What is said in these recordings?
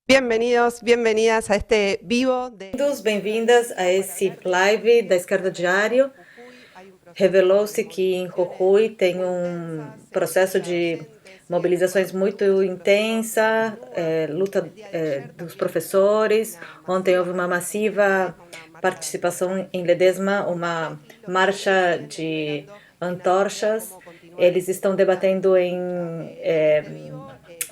Bienvenidos, bienvenidas a este vivo de... Bem-vindos, bem-vindas a esse live da Esquerda Diário. Revelou-se que em Jujuy tem processo de mobilizações muito intensa, luta dos professores. Ontem houve uma massiva participação em Ledesma, uma marcha de antorchas. Eles estão debatendo em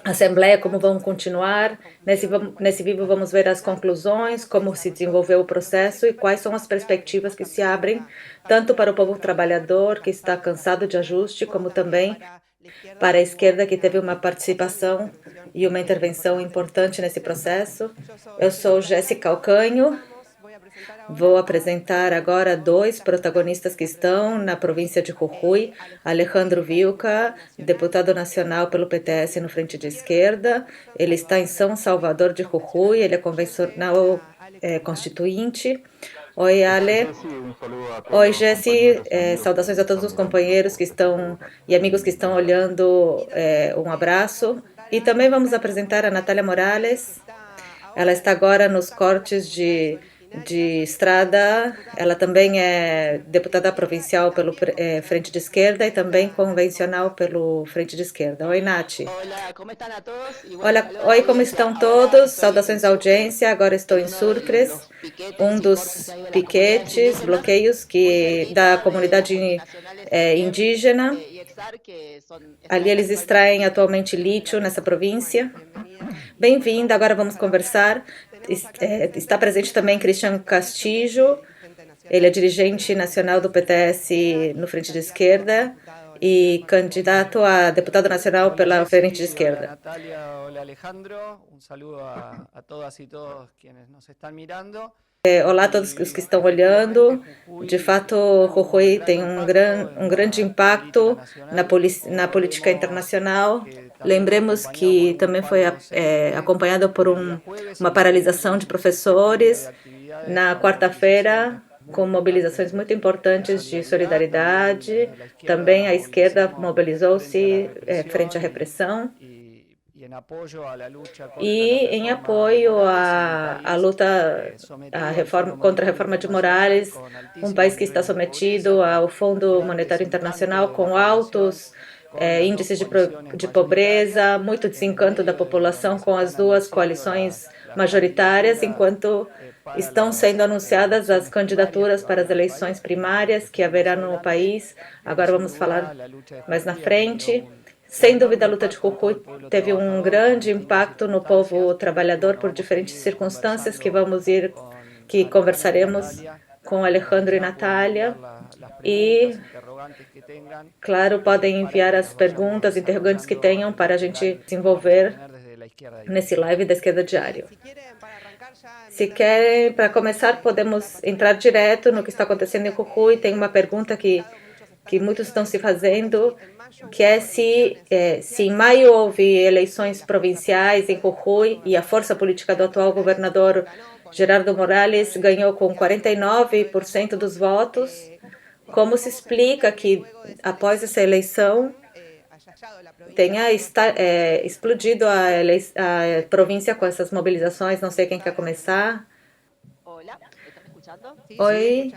Assembleia como vão continuar. Nesse vídeo vamos ver as conclusões, como se desenvolveu o processo e quais são as perspectivas que se abrem, tanto para o povo trabalhador, que está cansado de ajuste, como também para a esquerda, que teve uma participação e uma intervenção importante nesse processo. Eu sou Jéssica Calcanho. Vou apresentar agora dois protagonistas que estão na província de Jujuy. Alejandro Vilca, deputado nacional pelo PTS no Frente de Esquerda. Ele está em São Salvador de Jujuy, ele é convencional constituinte. Oi, Ale. Oi, Jesse. Saudações a todos os companheiros que estão e amigos que estão olhando. Um abraço. E também vamos apresentar a Natália Morales. Ela está agora nos cortes de estrada. Ela também é deputada provincial pelo Frente de Esquerda e também convencional pelo Frente de Esquerda. Oi, Nath. Olá, oi, como estão todos? Saudações à audiência. Agora estou em Surcres, um dos piquetes, bloqueios da comunidade indígena. Ali eles extraem atualmente lítio nessa província. Bem-vinda, agora vamos conversar. Está presente também Cristian Castillo, ele é dirigente nacional do PTS no Frente de Esquerda e candidato a deputado nacional pela Frente de Esquerda. Natália, olá Alejandro, saludo a todas e todos quienes nos estão mirando. Olá a todos os que estão olhando. De fato, Jujuy tem um grande impacto na política internacional. Lembremos que também foi acompanhado por uma paralisação de professores na quarta-feira, com mobilizações muito importantes de solidariedade. Também a esquerda mobilizou-se frente à repressão. E em apoio à luta contra a reforma de Morales, um país que está sometido ao Fundo Monetário Internacional com altos índices de pobreza, muito desencanto da população com as duas coalições majoritárias, enquanto estão sendo anunciadas as candidaturas para as eleições primárias que haverá no país. Agora vamos falar mais na frente. Sem dúvida, a luta de Jujuy teve um grande impacto no povo trabalhador por diferentes circunstâncias que conversaremos com Alejandro e Natália. E, claro, podem enviar as perguntas, interrogantes que tenham para a gente desenvolver nesse live da Esquerda Diário. Se querem, para começar, podemos entrar direto no que está acontecendo em Jujuy. Tem uma pergunta que muitos estão se fazendo, que é se em maio houve eleições provinciais em Jujuy e a força política do atual governador Gerardo Morales ganhou com 49% dos votos. Como se explica que após essa eleição tenha explodido a província com essas mobilizações? Não sei quem quer começar. Oi.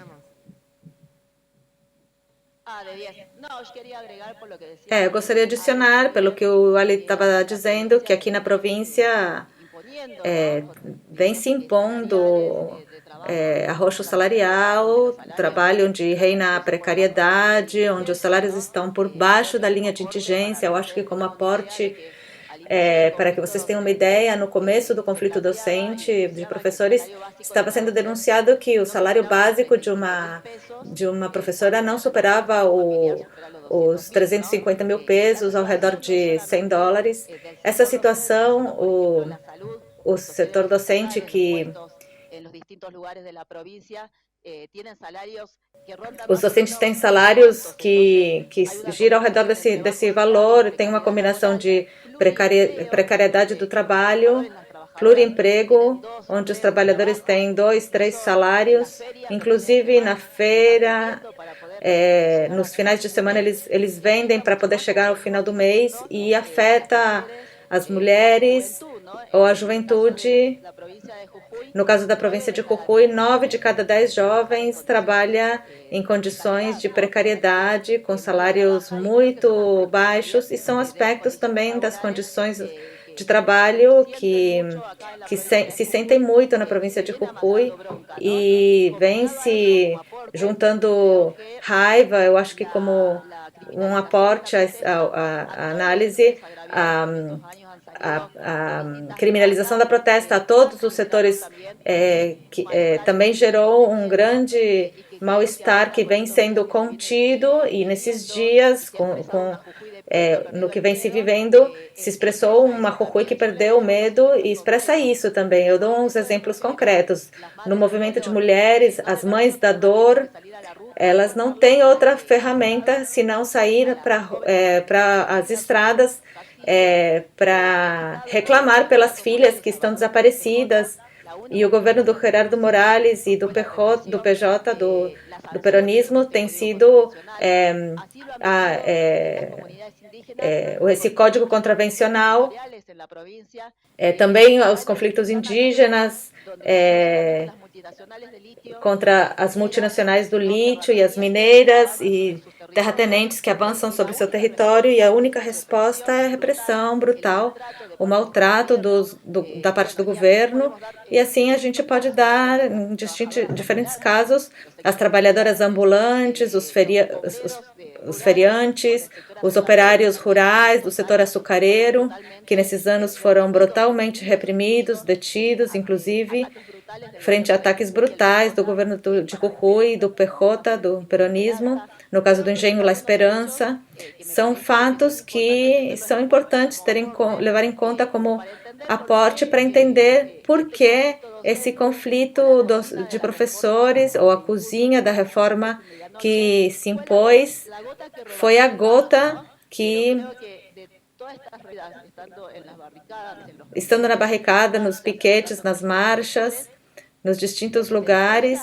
Eu gostaria de adicionar, pelo que o Ali estava dizendo, que aqui na província vem se impondo arroxo salarial, trabalho onde reina a precariedade, onde os salários estão por baixo da linha de indigência. Eu acho que como aporte, para que vocês tenham uma ideia, no começo do conflito docente de professores, estava sendo denunciado que o salário básico de uma professora não superava os 350 mil pesos, ao redor de $100. Essa situação, o setor docente os docentes têm salários que giram ao redor desse valor, tem uma combinação de precariedade do trabalho, pluriemprego, onde os trabalhadores têm 2, 3 salários, inclusive na feira, nos finais de semana eles vendem para poder chegar ao final do mês e afeta as mulheres ou a juventude. No caso da província de Jujuy, 9 de cada 10 jovens trabalha em condições de precariedade, com salários muito baixos, e são aspectos também das condições de trabalho que se sentem muito na província de Jujuy e vem se juntando raiva, eu acho que como um aporte à análise, a criminalização da protesta a todos os setores também gerou um grande mal-estar que vem sendo contido, e nesses dias, no que vem se vivendo, se expressou uma Jujuy que perdeu o medo e expressa isso também. Eu dou uns exemplos concretos. No movimento de mulheres, as mães da dor, elas não têm outra ferramenta senão sair para as estradas para reclamar pelas filhas que estão desaparecidas. E o governo do Gerardo Morales e do PJ, do peronismo, tem sido esse código contravencional, também os conflitos indígenas, contra as multinacionais do lítio e as mineiras e terratenentes que avançam sobre seu território, e a única resposta é a repressão brutal, o maltrato da parte do governo. E assim a gente pode dar, em diferentes casos, as trabalhadoras ambulantes, os feriantes, os operários rurais do setor açucareiro, que nesses anos foram brutalmente reprimidos, detidos, inclusive, frente a ataques brutais do governo de Jujuy, do PJ, do peronismo, no caso do engenho La Esperança. São fatos que são importantes levar em conta como aporte para entender por que esse conflito de professores, ou a cozinha da reforma que se impôs, foi a gota que, estando na barricada, nos piquetes, nas marchas, nos distintos lugares,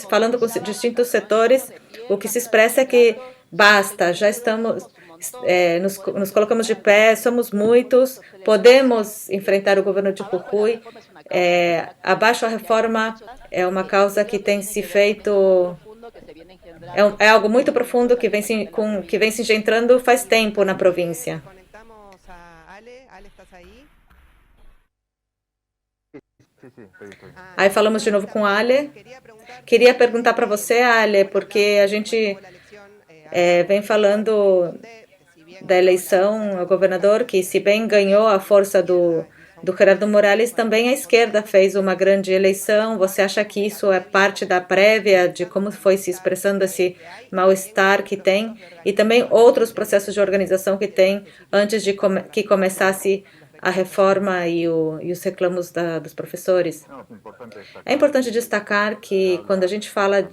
falando com distintos setores, o que se expressa é que basta, já estamos, nos colocamos de pé, somos muitos, podemos enfrentar o governo de Jujuy. Abaixo a reforma é uma causa que tem se feito, é algo muito profundo que vem se engendrando faz tempo na província. Aí falamos de novo com a Ale. Queria perguntar para você, Ale, porque a gente vem falando da eleição ao governador, que se bem ganhou a força do Gerardo Morales, também a esquerda fez uma grande eleição. Você acha que isso é parte da prévia de como foi se expressando esse mal-estar que tem, e também outros processos de organização que tem antes de que começasse a reforma e os reclamos dos professores? É importante destacar que quando a gente fala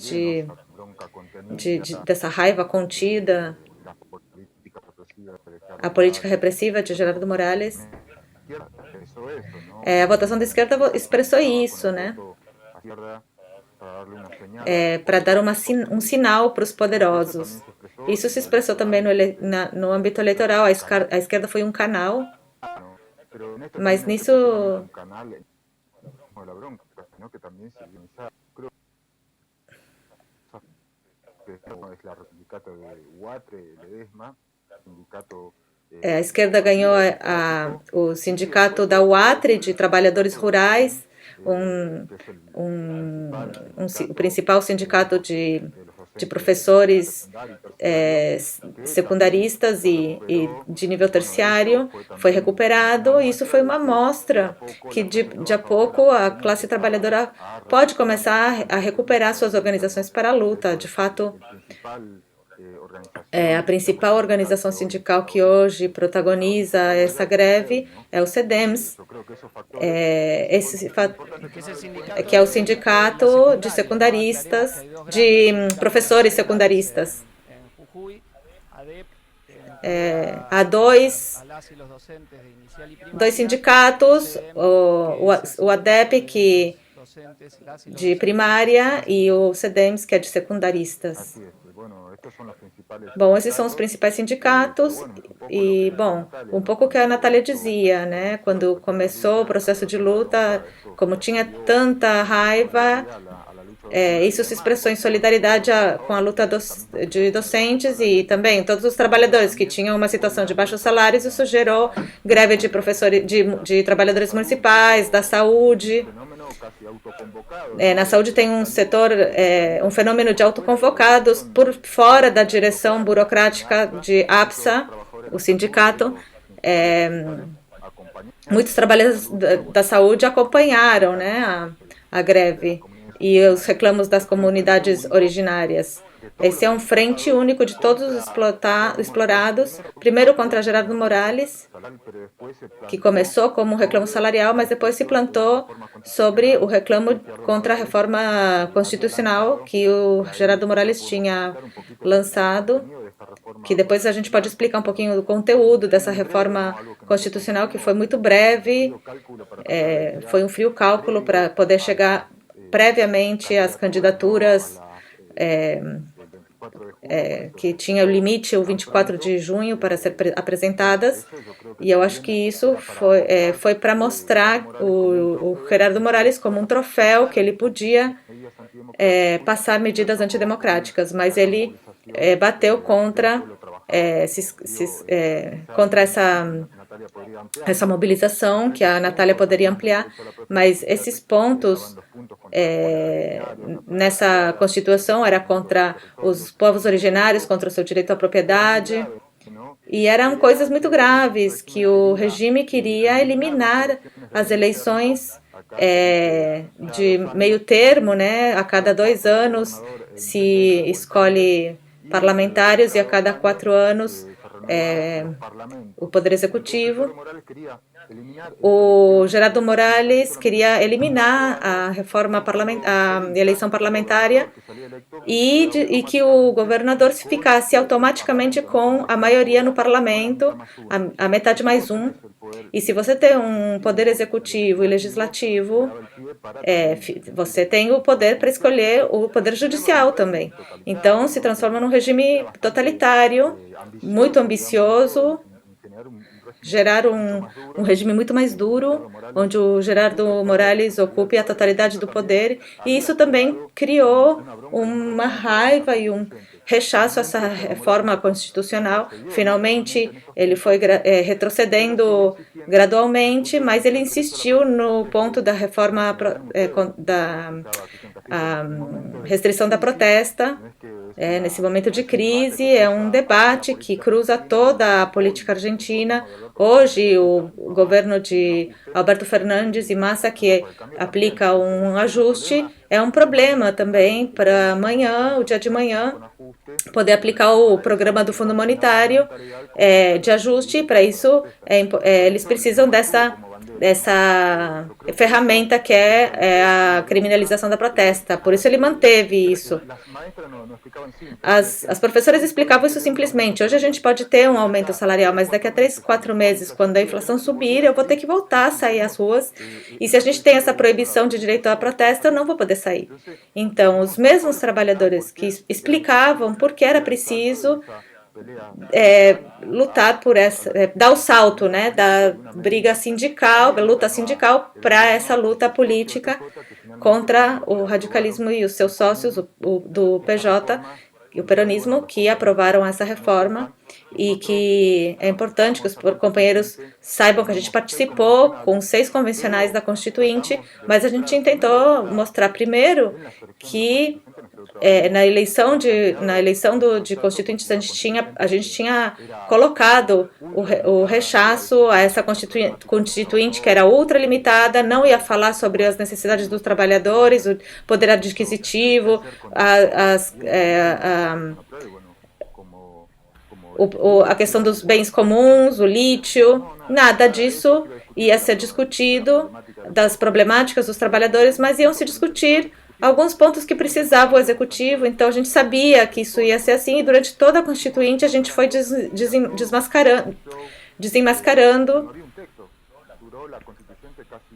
dessa raiva contida, a política repressiva de Gerardo Morales, a votação da esquerda expressou isso, né? Para dar um sinal para os poderosos. Isso se expressou também no âmbito eleitoral. A esquerda foi um canal, mas nisso a esquerda ganhou o sindicato da UATRE, de trabalhadores rurais, o principal sindicato de professores secundaristas e de nível terciário, foi recuperado. E isso foi uma amostra que de a pouco a classe trabalhadora pode começar a recuperar suas organizações para a luta. De fato, a principal organização sindical que hoje protagoniza essa greve é o CEDEMS, que é o sindicato de secundaristas, de professores secundaristas. Há dois sindicatos, o ADEP, de primária, e o CEDEMS, que é de secundaristas. Bom, esses são os principais sindicatos e, bom, um pouco o que a Natália dizia, né? Quando começou o processo de luta, como tinha tanta raiva, isso se expressou em solidariedade com a luta de docentes e também todos os trabalhadores que tinham uma situação de baixos salários. Isso gerou greve de professores, de trabalhadores municipais, da saúde. Na saúde tem um setor, um fenômeno de autoconvocados por fora da direção burocrática de APSA, o sindicato. Muitos trabalhadores da saúde acompanharam, né, a greve e os reclamos das comunidades originárias. Esse é um frente único de todos os explorados, primeiro contra Gerardo Morales, que começou como um reclamo salarial, mas depois se plantou sobre o reclamo contra a reforma constitucional que o Gerardo Morales tinha lançado, que depois a gente pode explicar um pouquinho do conteúdo dessa reforma constitucional, que foi muito breve, foi um frio cálculo para poder chegar previamente às candidaturas que tinha o limite, o 24 de junho, para ser apresentadas, e eu acho que isso foi para mostrar o Gerardo Morales como um troféu que ele podia passar medidas antidemocráticas, mas ele bateu contra essa mobilização que a Natália poderia ampliar, mas esses pontos nessa Constituição era contra os povos originários, contra o seu direito à propriedade, e eram coisas muito graves, que o regime queria eliminar as eleições de meio termo, né? A cada 2 anos se escolhe parlamentares e a cada 4 anos o Poder Executivo. O Gerardo Morales queria eliminar a reforma a eleição parlamentar e que o governador ficasse automaticamente com a maioria no parlamento, a metade mais um. E se você tem um poder executivo e legislativo, você tem o poder para escolher o poder judicial também. Então, se transforma num regime totalitário, muito ambicioso, gerar um regime muito mais duro, onde o Gerardo Morales ocupe a totalidade do poder, e isso também criou uma raiva e um rechaço a essa reforma constitucional. Finalmente, ele foi retrocedendo gradualmente, mas ele insistiu no ponto da reforma da restrição da protesta. Nesse momento de crise, é um debate que cruza toda a política argentina. Hoje, o governo de Alberto Fernandes e Massa, que aplica um ajuste, é um problema também para amanhã, o dia de manhã, poder aplicar o programa do Fundo Monetário de ajuste. Para isso, eles precisam dessa ferramenta que é a criminalização da protesta. Por isso ele manteve isso. As professoras explicavam isso simplesmente. Hoje a gente pode ter um aumento salarial, mas daqui a 3, 4 meses, quando a inflação subir, eu vou ter que voltar a sair às ruas. E se a gente tem essa proibição de direito à protesta, eu não vou poder sair. Então, os mesmos trabalhadores que explicavam por que era preciso lutar por dar o salto, né, da briga sindical, da luta sindical, para essa luta política contra o radicalismo e os seus sócios do PJ e o peronismo, que aprovaram essa reforma, e que é importante que os companheiros saibam que a gente participou com 6 convencionais da Constituinte, mas a gente tentou mostrar primeiro que na eleição de constituintes a gente tinha colocado o rechaço a essa constituinte que era ultralimitada, não ia falar sobre as necessidades dos trabalhadores, o poder adquisitivo, a questão dos bens comuns, o lítio, nada disso ia ser discutido, das problemáticas dos trabalhadores, mas iam se discutir alguns pontos que precisava o executivo. Então a gente sabia que isso ia ser assim, e durante toda a Constituinte a gente foi desenmascarando.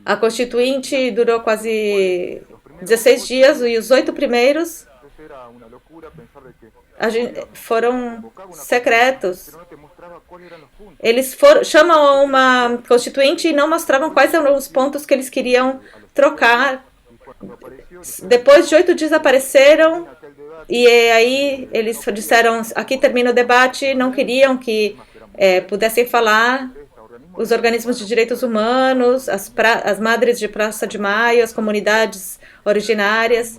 A Constituinte durou quase 16 dias, e os 8 primeiros foram secretos. Eles chamam uma constituinte e não mostravam quais eram os pontos que eles queriam trocar. Depois de 8 dias apareceram e aí eles disseram, aqui termina o debate, não queriam que pudessem falar os organismos de direitos humanos, as madres de Praça de Maio, as comunidades originárias,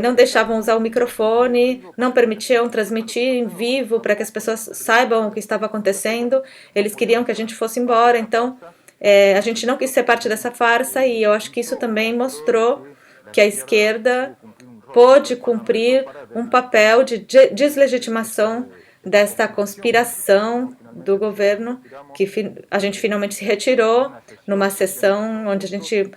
não deixavam usar o microfone, não permitiam transmitir em vivo para que as pessoas saibam o que estava acontecendo. Eles queriam que a gente fosse embora, então a gente não quis ser parte dessa farsa e eu acho que isso também mostrou que a esquerda pôde cumprir um papel de deslegitimação desta conspiração do governo, que a gente finalmente se retirou numa sessão onde a gente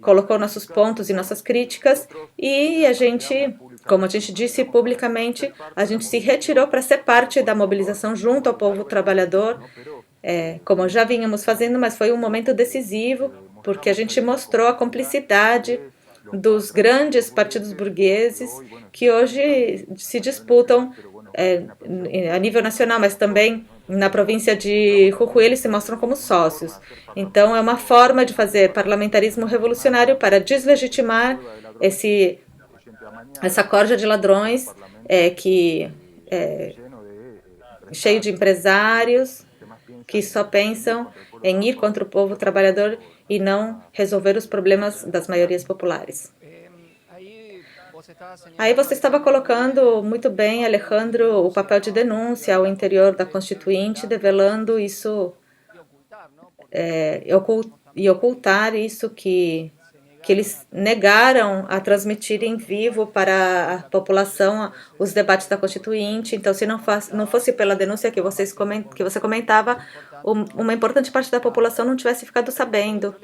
colocou nossos pontos e nossas críticas e a gente, como a gente disse publicamente, a gente se retirou para ser parte da mobilização junto ao povo trabalhador, como já vínhamos fazendo, mas foi um momento decisivo porque a gente mostrou a cumplicidade dos grandes partidos burgueses que hoje se disputam a nível nacional, mas também na província de Jujuy eles se mostram como sócios. Então é uma forma de fazer parlamentarismo revolucionário para deslegitimar essa corja de ladrões cheio de empresários que só pensam em ir contra o povo trabalhador e não resolver os problemas das maiorias populares. Aí você estava colocando muito bem, Alejandro, o papel de denúncia ao interior da Constituinte, develando isso e ocultar isso que eles negaram a transmitir em vivo para a população os debates da Constituinte. Então, se não fosse pela denúncia que você comentava, uma importante parte da população não tivesse ficado sabendo.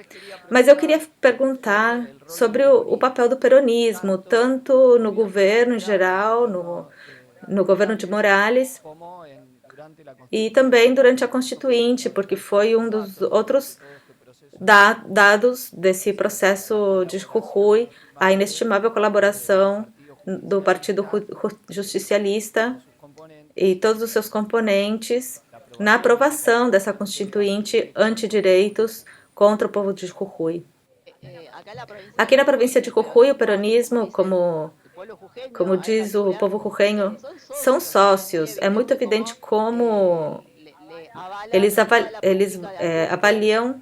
Mas eu queria perguntar sobre o papel do peronismo, tanto no governo em geral, no governo de Morales, e também durante a Constituinte, porque foi um dos outros dados desse processo de Jujuy, a inestimável colaboração do Partido Justicialista e todos os seus componentes na aprovação dessa Constituinte antidireitos contra o povo de Jujuy. Aqui na província de Jujuy, o peronismo, como diz o povo jujeño, são sócios. É muito evidente como eles avaliam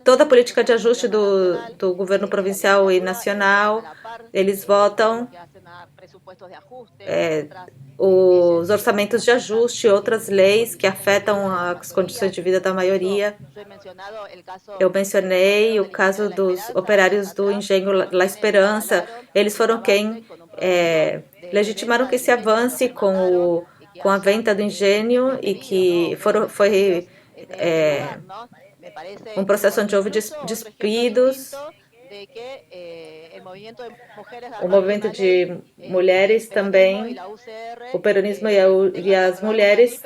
toda a política de ajuste do governo provincial e nacional. Eles votam os orçamentos de ajuste e outras leis que afetam as condições de vida da maioria. Eu mencionei o caso dos operários do engenho La Esperança. Eles foram quem legitimaram que se avance com a venda do engenho e que foi um processo onde houve despidos. O movimento de mulheres também, o peronismo e as mulheres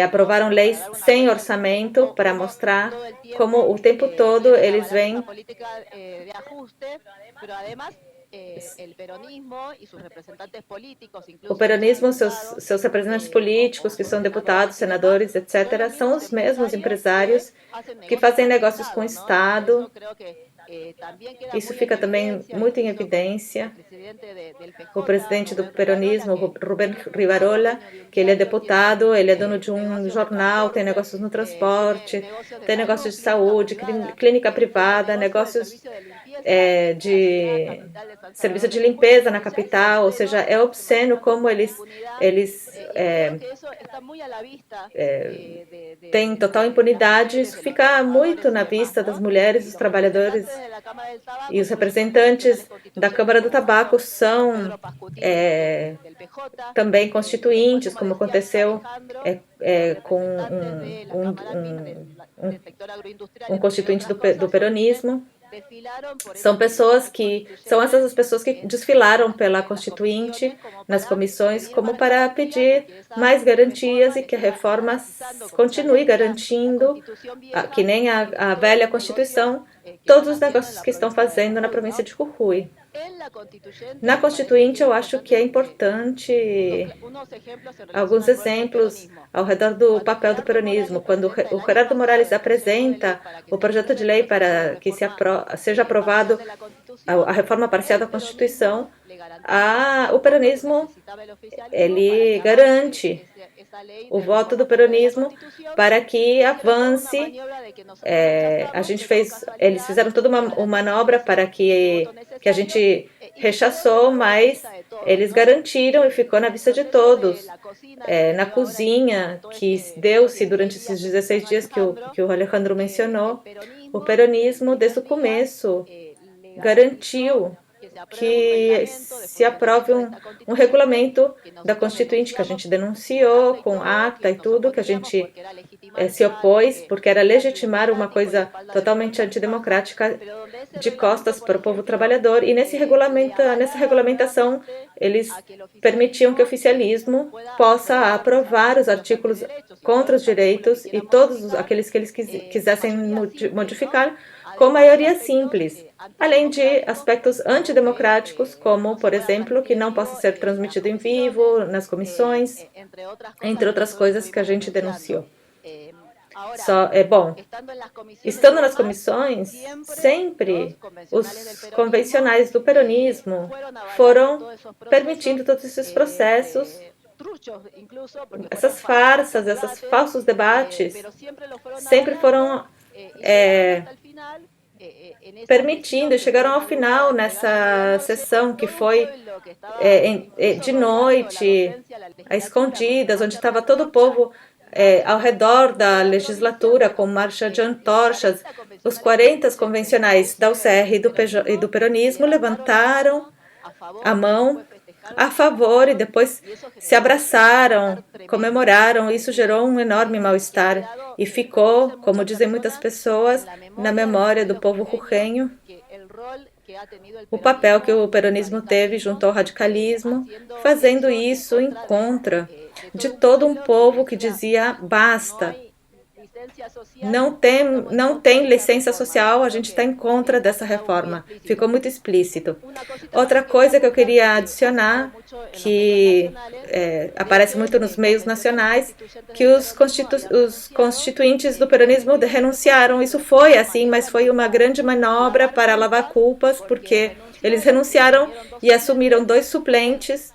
aprovaram leis sem orçamento para mostrar como o tempo todo eles vêm o peronismo, seus representantes políticos, que são deputados, senadores, etc., são os mesmos empresários que fazem negócios com o Estado. Isso fica também muito em evidência. O presidente do peronismo, Rubén Rivarola, que ele é deputado, ele é dono de um jornal, tem negócios no transporte, tem negócios de saúde, clínica privada, negócios de serviço de limpeza na capital, ou seja, é obsceno como eles têm total impunidade. Isso fica muito na vista das mulheres, dos trabalhadores, e os representantes da Câmara do Tabaco são também constituintes, como aconteceu com um constituinte do peronismo. São essas as pessoas que desfilaram pela Constituinte nas comissões como para pedir mais garantias e que a reforma continue garantindo, que nem a velha Constituição, todos os negócios que estão fazendo na província de Jujuy. Na Constituinte, eu acho que é importante alguns exemplos ao redor do papel do peronismo. Quando o Gerardo Morales apresenta o projeto de lei para que seja aprovado a reforma parcial da Constituição, o peronismo ele garante o voto do peronismo para que avance. Eles fizeram toda uma manobra para que a gente rechaçou, mas eles garantiram e ficou na vista de todos. Na cozinha que deu-se durante esses 16 dias que o Alejandro mencionou, o peronismo, desde o começo, garantiu que se aprove um regulamento da Constituinte que a gente denunciou com acta e tudo, que a gente se opôs, porque era legitimar uma coisa totalmente antidemocrática de costas para o povo trabalhador. E nessa regulamentação, eles permitiam que o oficialismo possa aprovar os artigos contra os direitos e todos aqueles que eles quisessem modificar com maioria simples, além de aspectos antidemocráticos, como, por exemplo, que não possa ser transmitido em vivo nas comissões, entre outras coisas que a gente denunciou. Estando nas comissões, sempre os convencionais do peronismo foram permitindo todos esses processos, essas farsas, esses falsos debates, sempre foram permitindo, chegaram ao final nessa sessão que foi de noite, às escondidas, onde estava todo o povo ao redor da legislatura, com marcha de antorchas. Os 40 convencionais da UCR e do peronismo levantaram a mão a favor e depois se abraçaram, comemoraram. Isso gerou um enorme mal-estar e ficou, como dizem muitas pessoas, na memória do povo jujeño, o papel que o peronismo teve junto ao radicalismo, fazendo isso em contra de todo um povo que dizia basta. Não tem licença social, a gente está em contra dessa reforma. Ficou muito explícito. Outra coisa que eu queria adicionar, que aparece muito nos meios nacionais, que os constituintes do peronismo renunciaram. Isso foi assim, mas foi uma grande manobra para lavar culpas, porque eles renunciaram e assumiram 2 suplentes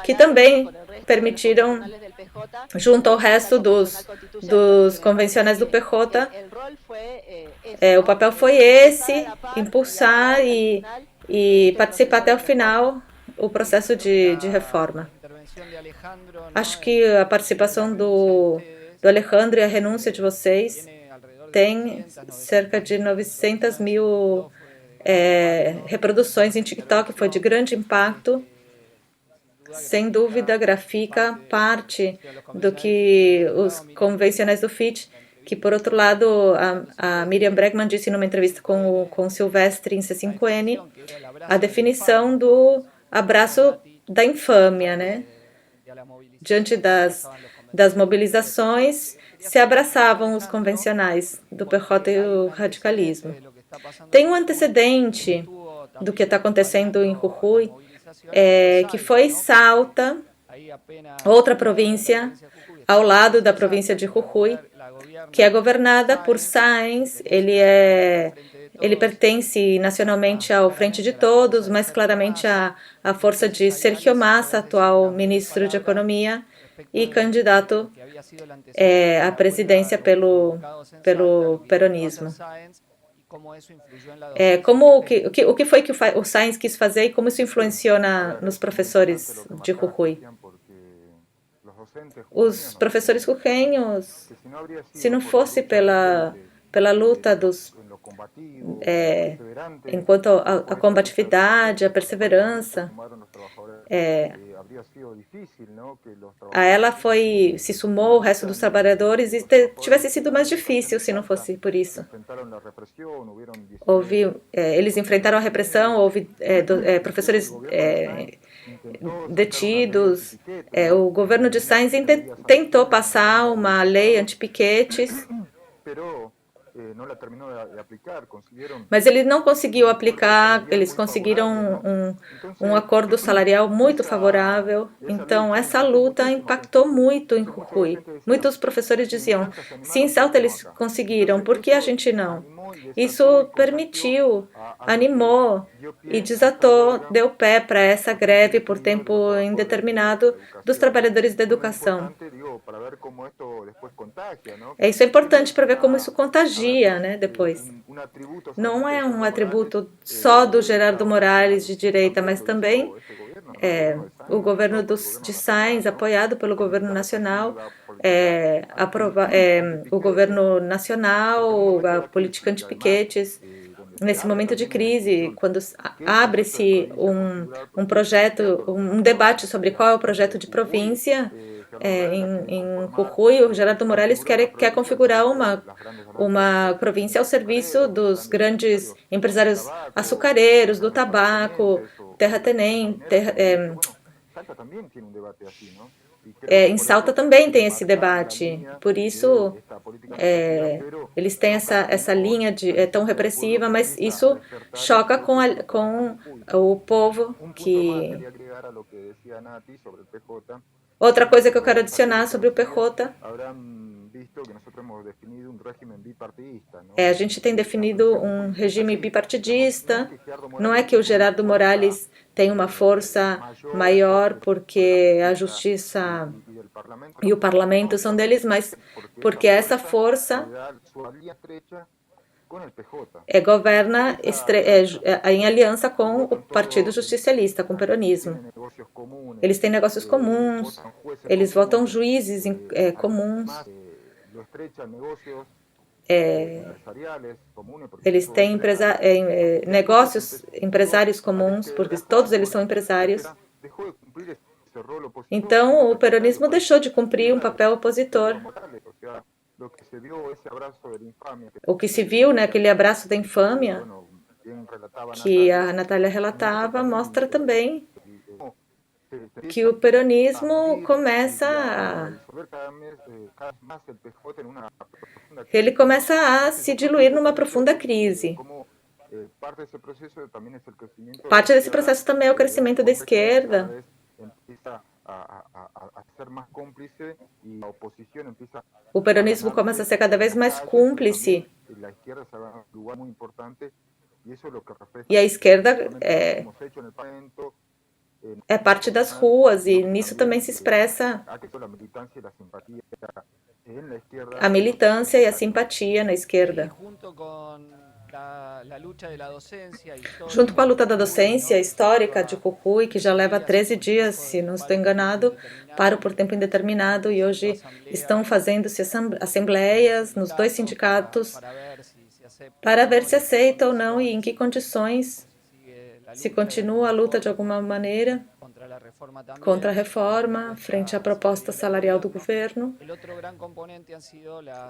que também permitiram, junto ao resto dos convencionais do PJ, o papel foi esse, impulsar e participar até o final o processo de reforma. Acho que a participação do Alejandro e a renúncia de vocês tem cerca de 900 mil reproduções em TikTok, foi de grande impacto. Sem dúvida, grafica parte do que os convencionais do FIT, que, por outro lado, a Miriam Bregman disse numa entrevista com o Silvestre em C5N, a definição do abraço da infâmia, né? Diante das mobilizações, se abraçavam os convencionais do PJ e o radicalismo. Tem um antecedente do que está acontecendo em Jujuy, que foi Salta, outra província, ao lado da província de Jujuy, que é governada por Sáenz. Ele pertence nacionalmente ao Frente de Todos, mas claramente à força de Sergio Massa, atual ministro de Economia, e candidato à presidência pelo peronismo. O que foi que o Sáenz quis fazer e como isso influenciou nos professores de Jujuy? Os professores jujeños, se não fosse pela luta enquanto a combatividade, a perseverança, a ela se sumou o resto dos trabalhadores e tivesse sido mais difícil se não fosse por isso. Eles enfrentaram a repressão, houve professores detidos. O governo de Sáenz tentou passar uma lei anti-piquetes, Mas ele não conseguiu aplicar, eles conseguiram um acordo salarial muito favorável. Então, essa luta impactou muito em Jujuy. Muitos professores diziam, se em Salta eles conseguiram, por que a gente não? Isso permitiu, animou e desatou, deu pé para essa greve por tempo indeterminado dos trabalhadores da educação. Isso é importante para ver como isso contagia, né, depois. Não é um atributo só do Gerardo Morales de direita, mas também o governo de Sáenz, apoiado pelo governo nacional, o governo nacional, a política anti-piquetes. Nesse momento de crise, quando abre-se um projeto, um debate sobre qual é o projeto de província, em Jujuy, o Gerardo Morales quer configurar uma província ao serviço dos grandes empresários açucareiros, do tabaco, terratenente. Em Salta também tem esse debate, por isso eles têm essa linha tão repressiva, mas isso choca com o povo que... Outra coisa que eu quero adicionar sobre o PJ a gente tem definido um regime bipartidista. Não é que o Gerardo Morales tem uma força maior porque a justiça e o parlamento são deles, mas porque essa força governa em aliança com o Partido Justicialista, com o peronismo. Eles têm negócios comuns, eles votam juízes comuns. Eles têm negócios empresários comuns, porque todos eles são empresários. Então, o peronismo deixou de cumprir um papel opositor. O que se viu, né, aquele abraço da infâmia, que a Natália relatava, mostra também que o peronismo ele começa a se diluir numa profunda crise. Parte desse processo também é o crescimento da esquerda. O peronismo começa a ser cada vez mais cúmplice. E a esquerda é parte das ruas, e nisso também se expressa a militância e a simpatia na esquerda. Junto com a luta da docência histórica de Jujuy, que já leva 13 dias, se não estou enganado, paro por tempo indeterminado, e hoje estão fazendo-se assembleias nos 2 sindicatos para ver se aceita ou não e em que condições se continua a luta de alguma maneira contra a reforma, frente à proposta salarial do governo.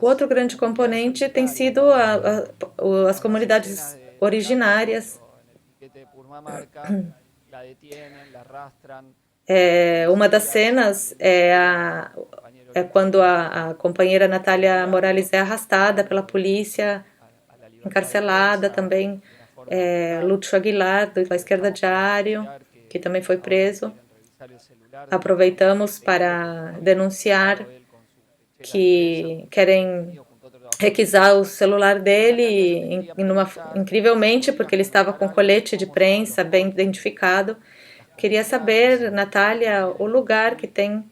O outro grande componente tem sido as comunidades originárias. Uma das cenas é quando a companheira Natália Morales é arrastada pela polícia, encarcelada também. Lúcio Aguilar, da Esquerda Diário, que também foi preso. Aproveitamos para denunciar que querem requisar o celular dele, incrivelmente, porque ele estava com colete de prensa bem identificado. Queria saber, Natália, o lugar que tem,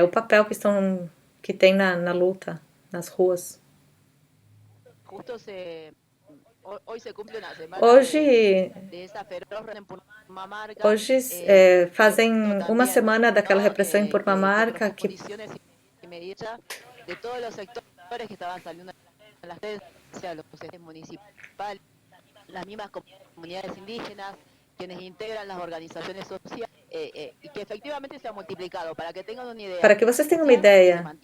o papel que tem na luta, nas ruas. Hoje fazem uma semana daquela repressão em Purmamarca que para que vocês tenham uma ideia,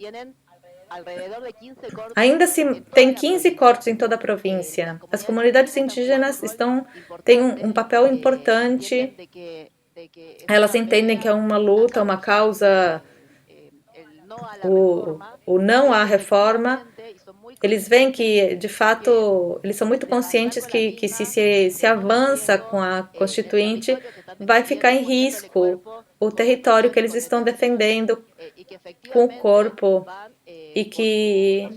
ainda tem 15 cortes em toda a província. As comunidades indígenas têm um papel importante. Elas entendem que é uma luta, uma causa, o não à reforma, eles veem que, de fato, eles são muito conscientes que se avança com a Constituinte, vai ficar em risco o território que eles estão defendendo com o corpo e que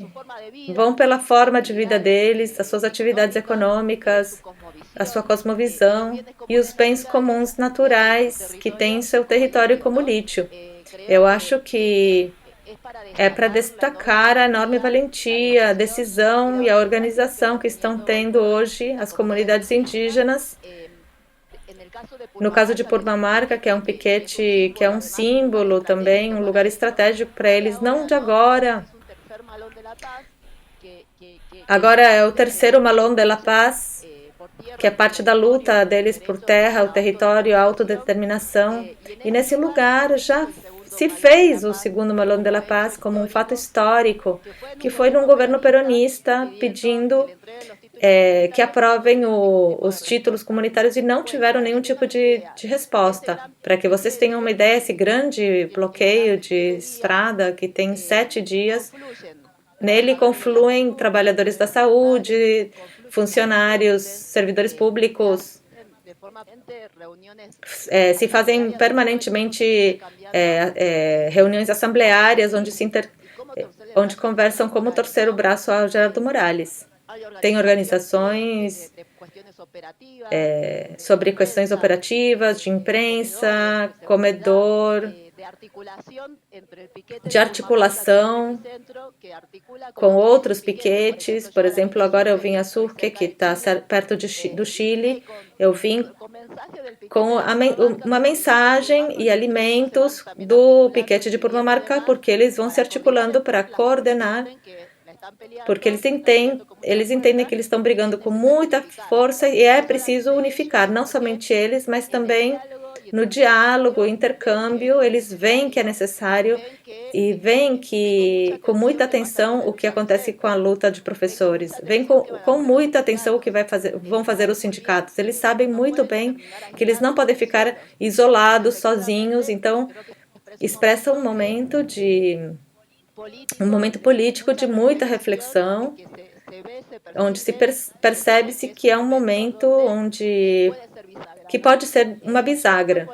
vão pela forma de vida deles, as suas atividades econômicas, a sua cosmovisão e os bens comuns naturais que têm em seu território como lítio. Eu acho que é para destacar a enorme valentia, a decisão e a organização que estão tendo hoje as comunidades indígenas. No caso de Purmamarca, que é um piquete, que é um símbolo também, um lugar estratégico para eles, não de agora. Agora é o terceiro Malón de la Paz, que é parte da luta deles por terra, o território, a autodeterminação. E nesse lugar já se fez o segundo Malón de la Paz como um fato histórico, que foi num governo peronista pedindo que aprovem os títulos comunitários e não tiveram nenhum tipo de resposta. Para que vocês tenham uma ideia, esse grande bloqueio de estrada que tem 7 dias, nele confluem trabalhadores da saúde, funcionários, servidores públicos, se fazem permanentemente reuniões assembleárias onde conversam como torcer o braço ao Gerardo Morales. Tem organizações sobre questões operativas, de imprensa, comedor, de articulação com outros piquetes. Por exemplo, agora eu vim a Surque, que está perto do Chile. Eu vim com uma mensagem e alimentos do piquete de Purmamarca, porque eles vão se articulando para coordenar, porque eles entendem que eles estão brigando com muita força e é preciso unificar, não somente eles, mas também no diálogo, intercâmbio. Eles veem que é necessário e veem que com muita atenção o que acontece com a luta de professores. Veem com muita atenção o que vão fazer os sindicatos. Eles sabem muito bem que eles não podem ficar isolados, sozinhos, então expressam um momento político de muita reflexão, onde se percebe-se que é um momento que pode ser uma bisagra.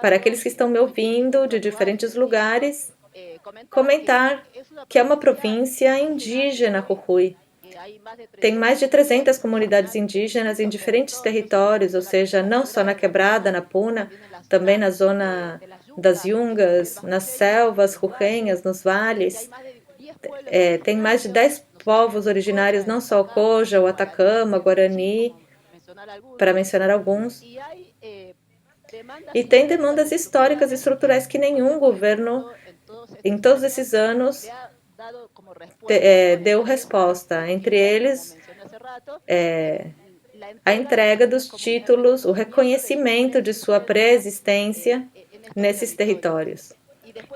Para aqueles que estão me ouvindo de diferentes lugares, comentar que é uma província indígena, Jujuy. Tem mais de 300 comunidades indígenas em diferentes territórios, ou seja, não só na Quebrada, na Puna, também na zona das Yungas, nas selvas rujenhas, nos vales. Tem mais de 10 povos originários, não só o Coja, o Atacama, o Guarani, para mencionar alguns. E tem demandas históricas e estruturais que nenhum governo, em todos esses anos, deu resposta. Entre eles, a entrega dos títulos, o reconhecimento de sua pré-existência nesses territórios.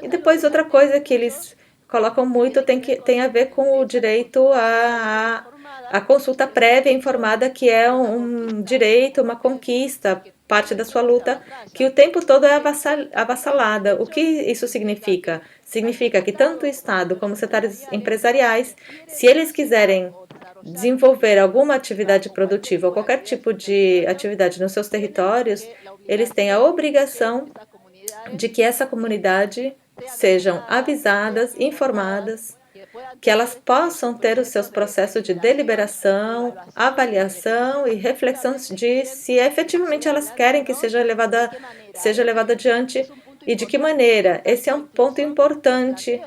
E depois outra coisa que eles colocam muito tem a ver com o direito à consulta prévia informada, que é um direito, uma conquista, parte da sua luta, que o tempo todo é avassalada. O que isso significa? Significa que tanto o Estado como os setores empresariais, se eles quiserem desenvolver alguma atividade produtiva ou qualquer tipo de atividade nos seus territórios, eles têm a obrigação de que essa comunidade sejam avisadas, informadas, que elas possam ter os seus processos de deliberação, avaliação e reflexão de se efetivamente elas querem que seja levado adiante e de que maneira. Esse é um ponto importante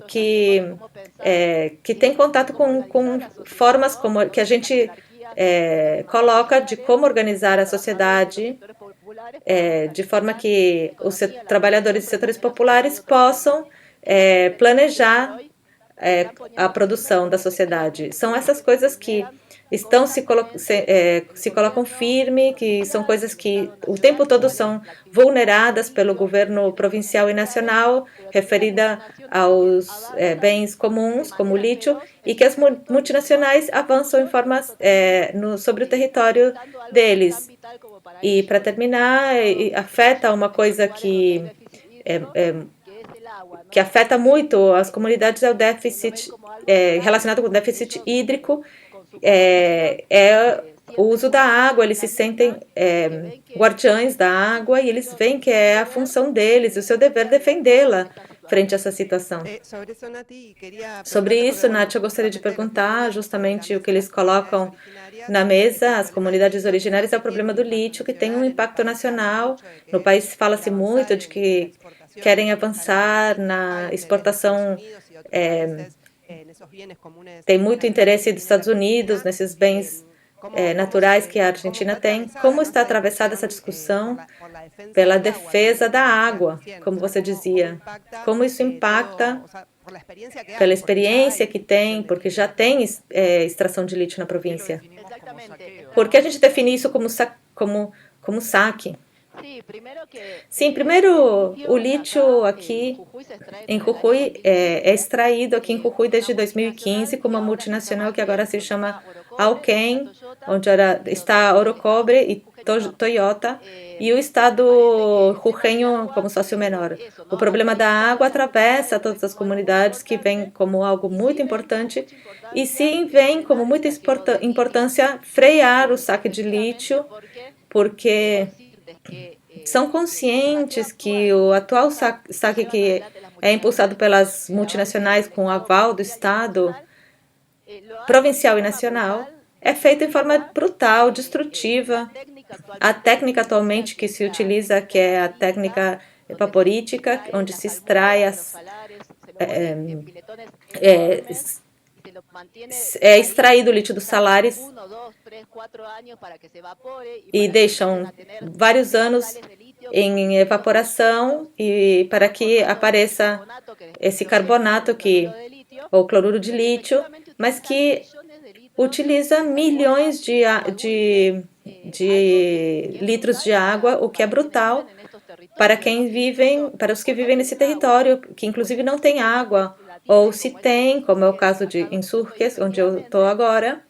que tem contato com formas como que a gente coloca de como organizar a sociedade, de forma que os trabalhadores de setores populares possam planejar a produção da sociedade. São essas coisas que se colocam firme, que são coisas que o tempo todo são vulneradas pelo governo provincial e nacional, referida aos bens comuns, como o lítio, e que as multinacionais avançam em formas sobre o território deles. E, para terminar, afeta uma coisa que afeta muito as comunidades, é o déficit relacionado com déficit hídrico é o uso da água. Eles se sentem guardiães da água e eles veem que é a função deles, o seu dever defendê-la frente a essa situação. Sobre isso, Nath, eu gostaria de perguntar justamente o que eles colocam na mesa, as comunidades originárias, é o problema do lítio, que tem um impacto nacional. No país fala-se muito de que querem avançar na exportação, tem muito interesse dos Estados Unidos nesses bens naturais que a Argentina tem. Como está atravessada essa discussão pela defesa da água, como você dizia? Como isso impacta pela experiência que tem, porque já tem extração de lítio na província? Por que a gente define isso como saque? Sim, primeiro, o lítio aqui em Jujuy é extraído aqui em Jujuy desde 2015 com uma multinacional que agora se chama Alken, onde está Orocobre e Toyota, e o estado jujeño como sócio menor. O problema da água atravessa todas as comunidades, que vem como algo muito importante, e sim vem como muita importância frear o saque de lítio, porque são conscientes que o atual saque que é impulsado pelas multinacionais com o aval do Estado provincial e nacional é feito em forma brutal, destrutiva. A técnica atualmente que se utiliza, que é a técnica evaporítica, onde se extrai extraído o lítio dos salares e deixam vários anos em evaporação e para que apareça esse carbonato ou cloruro de lítio, mas que utiliza milhões de litros de água, o que é brutal para os que vivem nesse território, que inclusive não tem água, ou se tem, como é o caso de Insurques, onde eu estou agora,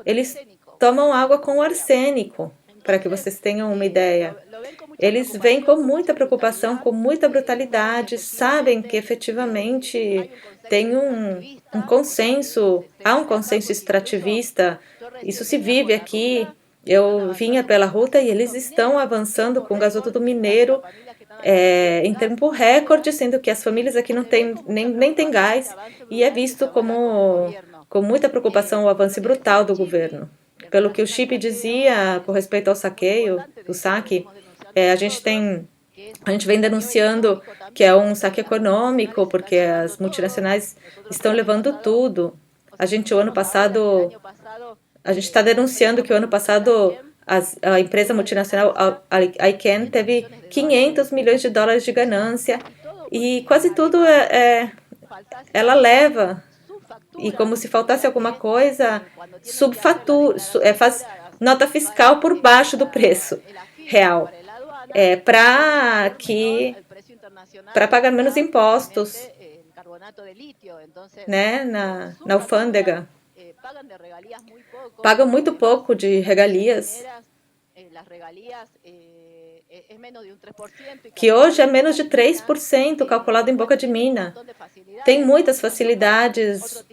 eles tomam água com arsênico, para que vocês tenham uma ideia. Eles vêm com muita preocupação, com muita brutalidade, sabem que efetivamente tem um consenso, há um consenso extrativista, isso se vive aqui. Eu vinha pela ruta e eles estão avançando com o gasoduto mineiro em tempo recorde, sendo que as famílias aqui não têm, nem têm gás, e é visto com muita preocupação o avanço brutal do governo. Pelo que o Chip dizia com respeito ao saqueio, do saque, a gente vem denunciando que é um saque econômico, porque as multinacionais estão levando tudo. A gente está denunciando que o ano passado a empresa multinacional Alken teve 500 milhões de dólares de ganância e quase tudo ela leva, e como se faltasse alguma coisa, faz nota fiscal por baixo do preço real, para pagar menos impostos, né, na alfândega. Pagam muito pouco de regalias, que hoje é menos de 3% calculado em boca de mina. Tem muitas facilidades,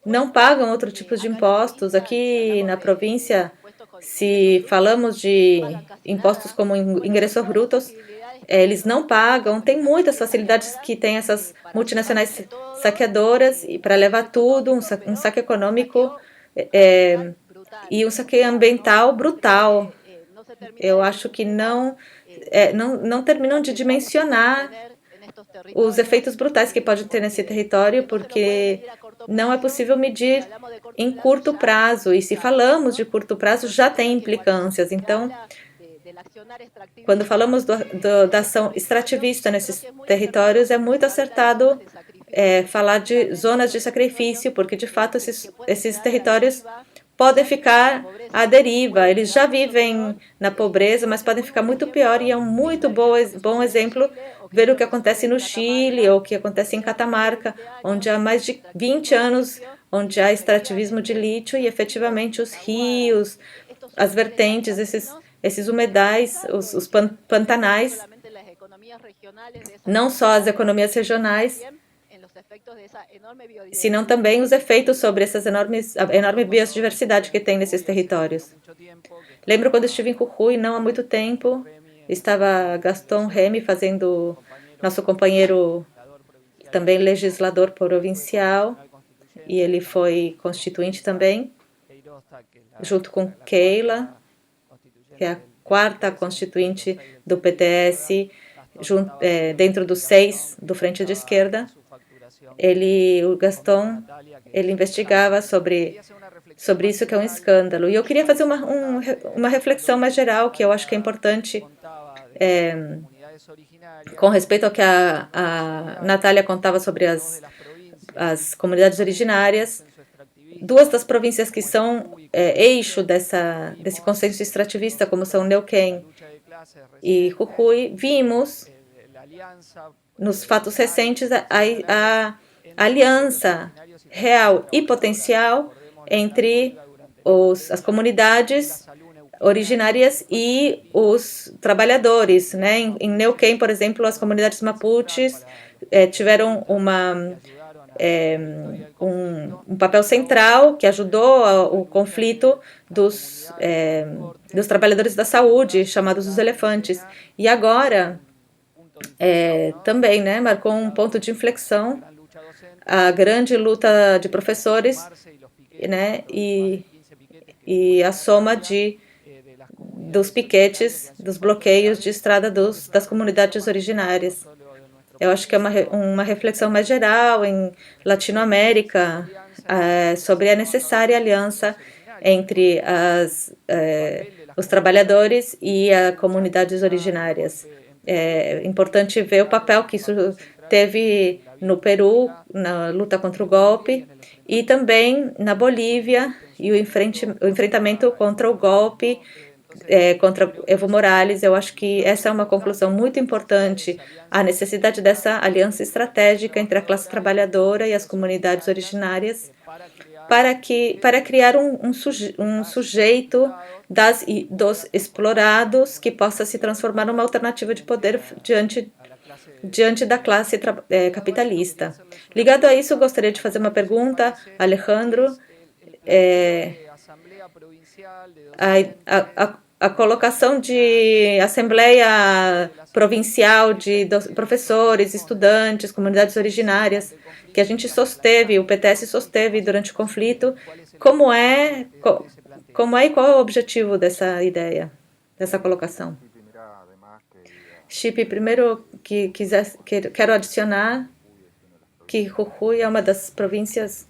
não pagam outro tipo de impostos. Aqui na província, se falamos de impostos como ingressos brutos, eles não pagam. Tem muitas facilidades que tem essas multinacionais saqueadoras e para levar tudo, um saque econômico e um saque ambiental brutal. Eu acho que não terminam de dimensionar os efeitos brutais que pode ter nesse território, porque não é possível medir em curto prazo, e se falamos de curto prazo, já tem implicâncias. Então, quando falamos da ação extrativista nesses territórios, é muito acertado falar de zonas de sacrifício, porque, de fato, esses territórios podem ficar à deriva. Eles já vivem na pobreza, mas podem ficar muito pior, e é um muito bom exemplo ver o que acontece no Chile ou o que acontece em Catamarca, onde há mais de 20 anos, onde há extrativismo de lítio e, efetivamente, os rios, as vertentes, esses humedais, os pantanais, não só as economias regionais, senão também os efeitos sobre a enorme biodiversidade que tem nesses territórios. Lembro quando estive em Jujuy, não há muito tempo, estava Gaston Remy fazendo, nosso companheiro também legislador provincial, e ele foi constituinte também, junto com Keila, que é a quarta constituinte do PTS, dentro dos 6 do Frente de Esquerda. O Gaston, ele investigava sobre isso, que é um escândalo. E eu queria fazer uma reflexão mais geral, que eu acho que é importante, com respeito ao que a Natália contava sobre as comunidades originárias. 2 das províncias que são eixo desse consenso extrativista, como são Neuquén e Jujuy, vimos nos fatos recentes a aliança real e potencial entre as comunidades originárias e os trabalhadores, né? Em Neuquén, por exemplo, as comunidades mapuches tiveram um papel central que ajudou o conflito dos trabalhadores da saúde, chamados os elefantes. E agora, também, né, marcou um ponto de inflexão a grande luta de professores, né, e a soma dos piquetes, dos bloqueios de estrada das comunidades originárias. Eu acho que é uma reflexão mais geral em Latinoamérica sobre a necessária aliança entre os trabalhadores e as comunidades originárias. É importante ver o papel que isso teve no Peru, na luta contra o golpe, e também na Bolívia, e o enfrentamento contra o golpe, contra Evo Morales. Eu acho que essa é uma conclusão muito importante, a necessidade dessa aliança estratégica entre a classe trabalhadora e as comunidades originárias, para criar um sujeito dos explorados que possa se transformar numa alternativa de poder diante da classe capitalista. Ligado a isso, eu gostaria de fazer uma pergunta, Alejandro. A colocação de Assembleia Provincial de professores, estudantes, comunidades originárias, que a gente sosteve, o PTS sosteve durante o conflito, como é e qual é o objetivo dessa ideia, dessa colocação? Chip, primeiro quero adicionar que Jujuy é uma das províncias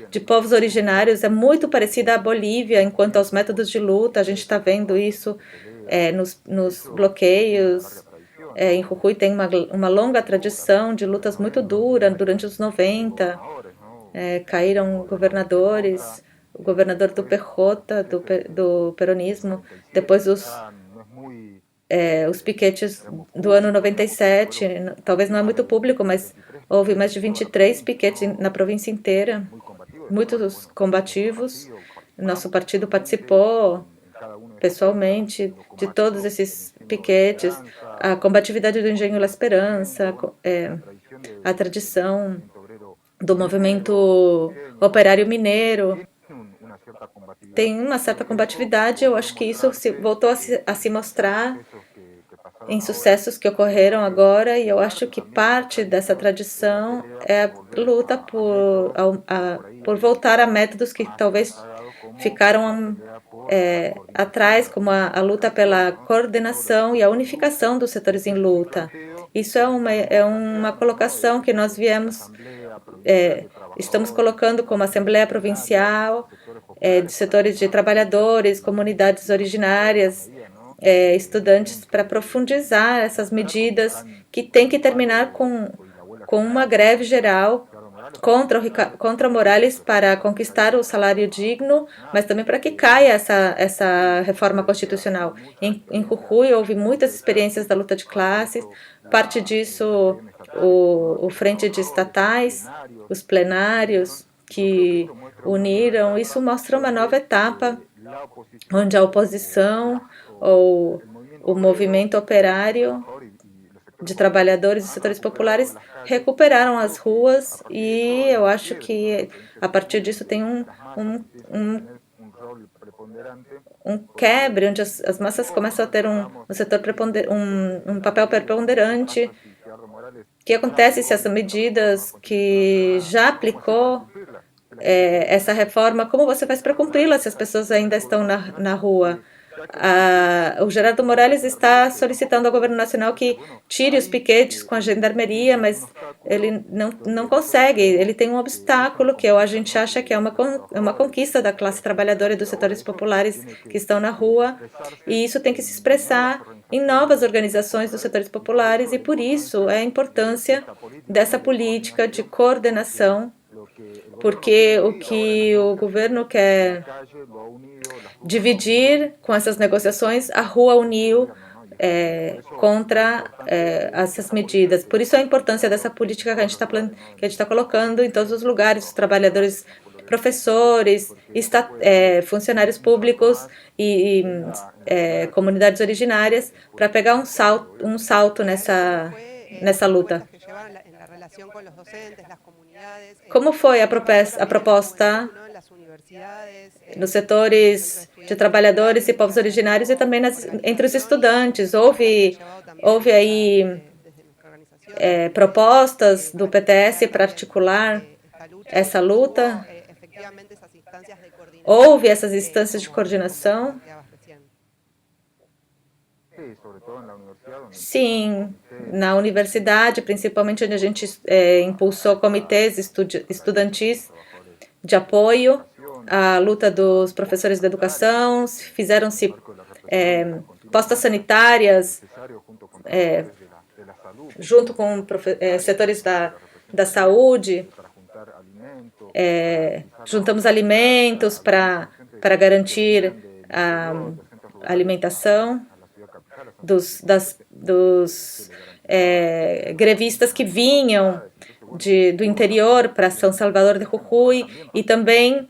de povos originários, é muito parecida à Bolívia enquanto aos métodos de luta. A gente está vendo isso nos bloqueios. Em Jujuy tem uma longa tradição de lutas muito duras durante os 90. Caíram governadores, o governador do PJ, do peronismo, depois os piquetes do ano 97, talvez não é muito público, mas houve mais de 23 piquetes na província inteira, muitos combativos. Nosso partido participou pessoalmente de todos esses piquetes, a combatividade do Engenho La Esperança, a tradição do movimento operário mineiro. Tem uma certa combatividade, eu acho que isso voltou a se mostrar em sucessos que ocorreram agora, e eu acho que parte dessa tradição é a luta por voltar a métodos que talvez ficaram atrás, como a luta pela coordenação e a unificação dos setores em luta. Isso é uma colocação que nós estamos colocando como Assembleia Provincial, de setores de trabalhadores, comunidades originárias, estudantes, para profundizar essas medidas que tem que terminar com uma greve geral contra Morales para conquistar o salário digno, mas também para que caia essa reforma constitucional. Em Jujuy houve muitas experiências da luta de classes, parte disso o Frente de Estatais, os plenários que uniram. Isso mostra uma nova etapa, onde a oposição ou o movimento operário de trabalhadores e setores populares recuperaram as ruas e eu acho que a partir disso tem um quebre, onde as massas começam a ter um papel preponderante. O que acontece se essas medidas que já aplicou essa reforma, como você faz para cumpri-la se as pessoas ainda estão na rua? O Gerardo Morales está solicitando ao governo nacional que tire os piquetes com a gendarmeria, mas ele não consegue. Ele tem um obstáculo que a gente acha que é uma conquista da classe trabalhadora e dos setores populares que estão na rua, e isso tem que se expressar em novas organizações dos setores populares, e por isso é a importância dessa política de coordenação, porque o que o governo quer dividir com essas negociações, a rua uniu contra essas medidas. Por isso a importância dessa política que a gente está colocando em todos os lugares, os trabalhadores, professores, funcionários públicos e comunidades originárias, para pegar um salto nessa luta. Como foi a proposta nos setores de trabalhadores e povos originários e também entre os estudantes? Houve aí propostas do PTS para articular essa luta? Houve essas instâncias de coordenação? Sim, na universidade, principalmente onde a gente impulsou comitês estudantis de apoio à luta dos professores de educação, fizeram-se postas sanitárias junto com setores da saúde, juntamos alimentos para garantir a alimentação dos grevistas que vinham do interior para São Salvador de Jujuy e também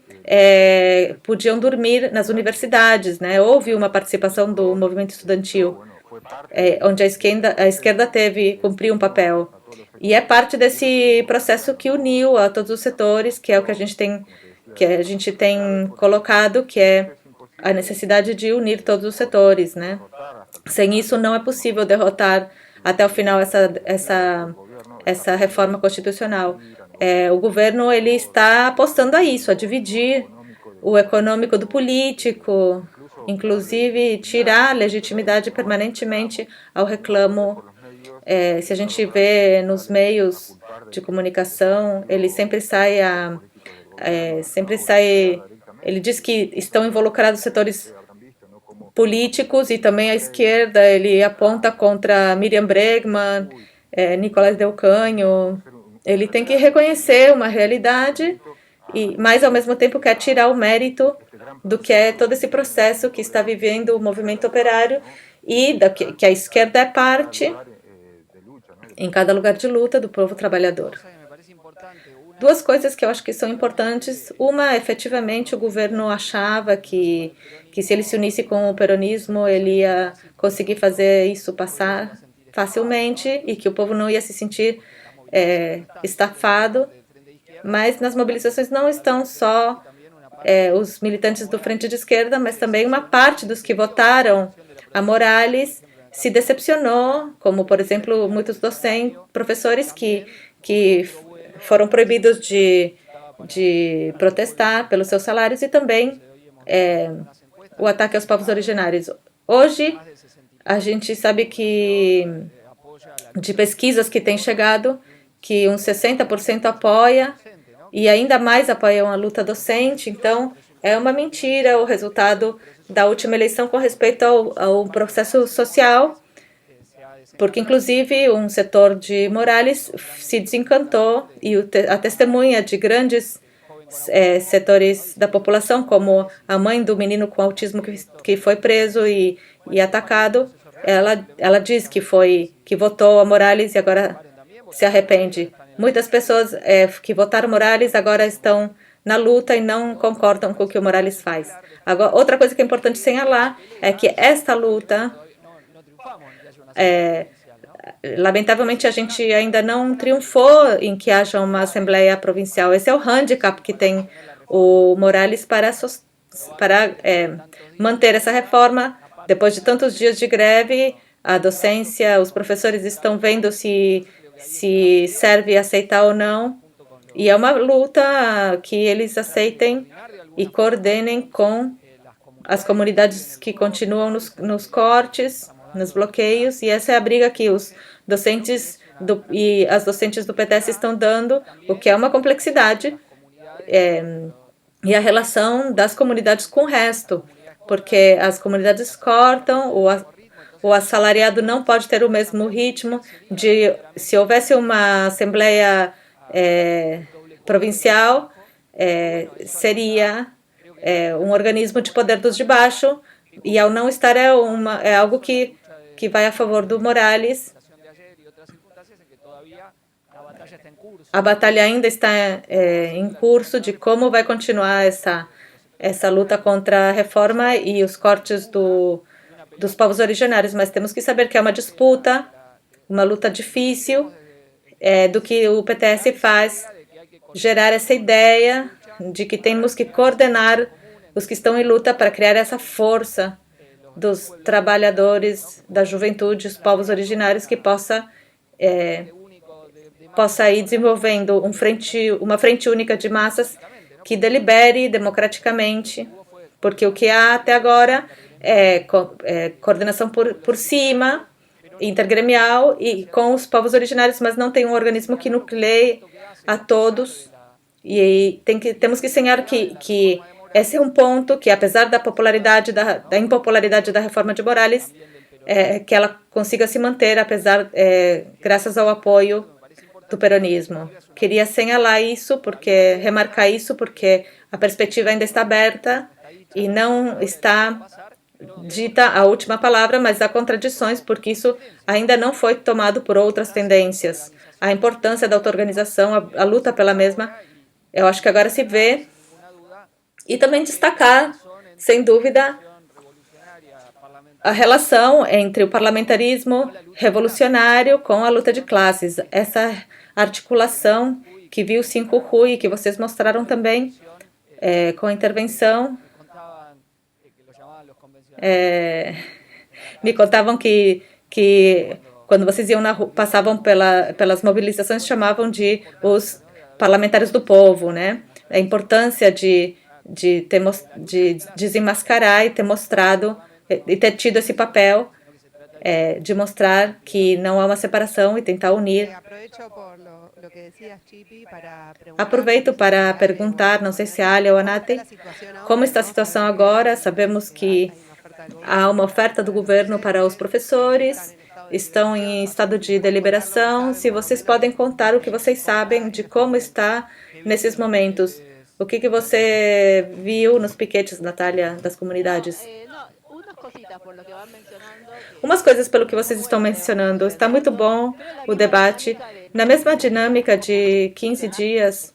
podiam dormir nas universidades, né? Houve uma participação do movimento estudantil, onde a esquerda cumpriu um papel. E é parte desse processo que uniu a todos os setores, que é o que a gente tem colocado, que é a necessidade de unir todos os setores, né? Sem isso não é possível derrotar até o final essa reforma constitucional. O governo ele está apostando a isso, a dividir o econômico do político, inclusive tirar a legitimidade permanentemente ao reclamo. Se a gente vê nos meios de comunicação, ele sempre sai ele diz que estão involucrados setores políticos e também a esquerda, ele aponta contra Miriam Bregman, Nicolás Del Canho. Ele tem que reconhecer uma realidade, mas ao mesmo tempo quer tirar o mérito do que é todo esse processo que está vivendo o movimento operário e que a esquerda é parte em cada lugar de luta do povo trabalhador. Duas coisas que eu acho que são importantes. Uma, efetivamente, o governo achava que se ele se unisse com o peronismo, ele ia conseguir fazer isso passar facilmente e que o povo não ia se sentir estafado. Mas nas mobilizações não estão só os militantes do Frente de Esquerda, mas também uma parte dos que votaram a Morales se decepcionou, como, por exemplo, muitos docentes, professores que foram proibidos de protestar pelos seus salários e também o ataque aos povos originários. Hoje, a gente sabe que, de pesquisas que têm chegado, que uns 60% apoia e ainda mais apoiam a luta docente. Então, é uma mentira o resultado da última eleição com respeito ao processo social, porque, inclusive, um setor de Morales se desencantou e a testemunha de grandes setores da população, como a mãe do menino com autismo que foi preso e atacado, ela diz que votou a Morales e agora se arrepende. Muitas pessoas que votaram Morales agora estão na luta e não concordam com o que o Morales faz. Agora, outra coisa que é importante señalar é que esta luta lamentavelmente, a gente ainda não triunfou em que haja uma Assembleia Provincial. Esse é o handicap que tem o Morales para manter essa reforma. Depois de tantos dias de greve, a docência, os professores estão vendo se serve aceitar ou não. E é uma luta que eles aceitem e coordenem com as comunidades que continuam nos cortes, nos bloqueios, e essa é a briga que os docentes e as docentes do PTS estão dando, o que é uma complexidade, e a relação das comunidades com o resto, porque as comunidades cortam, o assalariado não pode ter o mesmo ritmo de, se houvesse uma assembleia provincial, seria um organismo de poder dos de baixo, e ao não estar é algo que vai a favor do Morales. A batalha ainda está em curso de como vai continuar essa luta contra a reforma e os cortes dos povos originários, mas temos que saber que é uma disputa, uma luta difícil, do que o PTS faz, gerar essa ideia de que temos que coordenar os que estão em luta para criar essa força dos trabalhadores, da juventude, os povos originários, que possa ir desenvolvendo uma frente única de massas que delibere democraticamente, porque o que há até agora é coordenação por cima, intergremial e com os povos originários, mas não tem um organismo que nucleie a todos. E temos que ensinar que esse é um ponto que, apesar da popularidade, da impopularidade da reforma de Morales, que ela consiga se manter, graças ao apoio do peronismo. Queria remarcar isso, porque a perspectiva ainda está aberta e não está dita a última palavra, mas há contradições, porque isso ainda não foi tomado por outras tendências. A importância da auto-organização, a luta pela mesma, eu acho que agora se vê. E também destacar, sem dúvida, a relação entre o parlamentarismo revolucionário com a luta de classes. Essa articulação que viu 5 Rui, que vocês mostraram também, com a intervenção. Me contavam que quando vocês iam passavam pelas mobilizações, chamavam de os parlamentares do povo, né? A importância de desenmascarar e ter mostrado e ter tido esse papel de mostrar que não há uma separação e tentar unir. Aproveito para perguntar, não sei se a Alia ou a Nath, como está a situação agora? Sabemos que há uma oferta do governo para os professores, estão em estado de deliberação. Se vocês podem contar o que vocês sabem de como está nesses momentos. O que você viu nos piquetes, Natália, das comunidades? Umas coisas pelo que vocês estão mencionando. Está muito bom o debate. Na mesma dinâmica de 15 dias,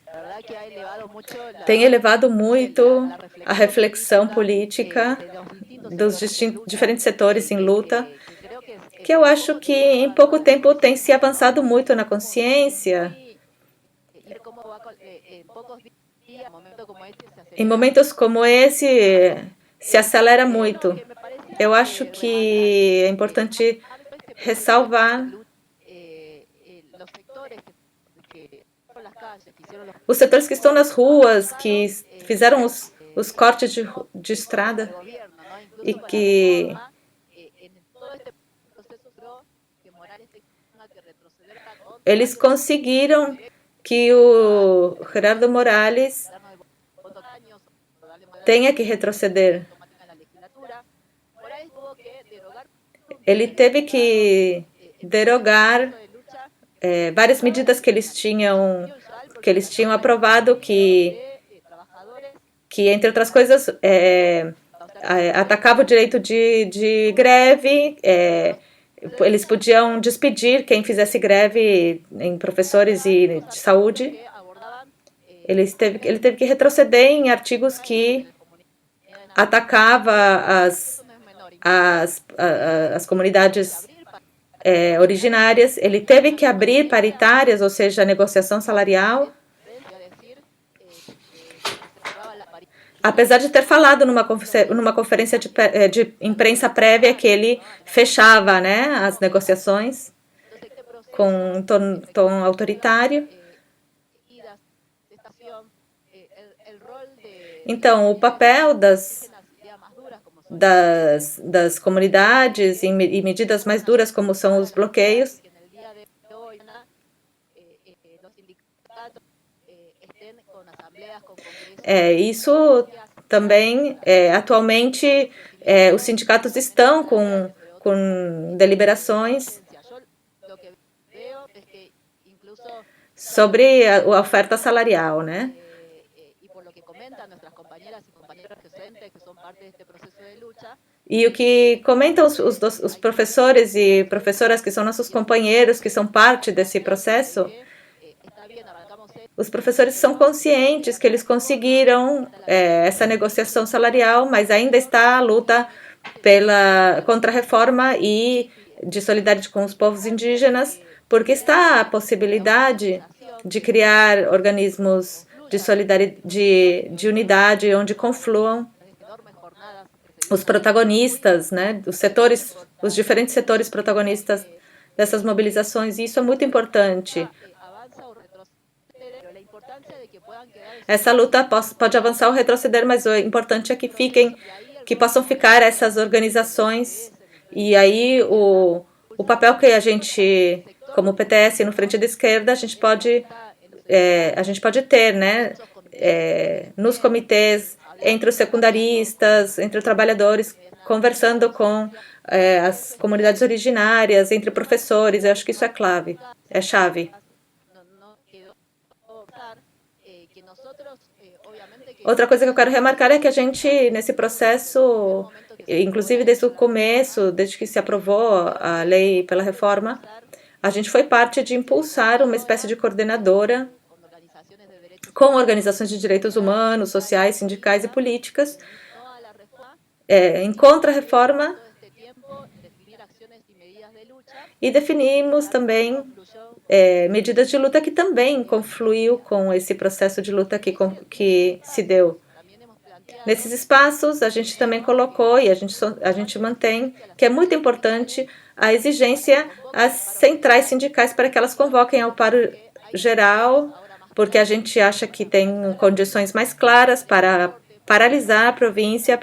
tem elevado muito a reflexão política dos diferentes setores em luta, que eu acho que em pouco tempo tem se avançado muito na consciência. Em momentos como esse, se acelera muito. Eu acho que é importante ressalvar os setores que estão nas ruas, que fizeram os cortes de estrada e que eles conseguiram que o Gerardo Morales tenha que retroceder. Ele teve que derogar várias medidas que eles tinham aprovado, que entre outras coisas, atacava o direito de greve. Eles podiam despedir quem fizesse greve em professores e de saúde. Ele teve que retroceder em artigos que atacava as comunidades originárias, ele teve que abrir paritárias, ou seja, a negociação salarial, apesar de ter falado numa conferência de imprensa prévia que ele fechava, né, as negociações com um tom autoritário. Então, o papel das comunidades e medidas mais duras, como são os bloqueios, isso também, atualmente, os sindicatos estão com deliberações sobre a oferta salarial, né? E o que comentam os professores e professoras que são nossos companheiros, que são parte desse processo, os professores são conscientes que eles conseguiram essa negociação salarial, mas ainda está a luta contra a reforma e de solidariedade com os povos indígenas, porque está a possibilidade de criar organismos de solidariedade, de unidade, onde confluam os protagonistas, né, os diferentes setores protagonistas dessas mobilizações, e isso é muito importante. Essa luta pode avançar ou retroceder, mas o importante é que possam ficar essas organizações, e aí o papel que a gente, como PTS no Frente da Esquerda, a gente pode ter, né, nos comitês, entre os secundaristas, entre os trabalhadores, conversando com as comunidades originárias, entre professores. Eu acho que isso é chave. Outra coisa que eu quero remarcar é que a gente, nesse processo, inclusive desde o começo, desde que se aprovou a lei pela reforma, a gente foi parte de impulsar uma espécie de coordenadora com organizações de direitos humanos, sociais, sindicais e políticas, em contra-reforma, e definimos também medidas de luta que também confluiu com esse processo de luta que se deu. Nesses espaços, a gente também colocou, e a gente mantém, que é muito importante a exigência às centrais sindicais para que elas convoquem ao paro geral, porque a gente acha que tem condições mais claras para paralisar a província,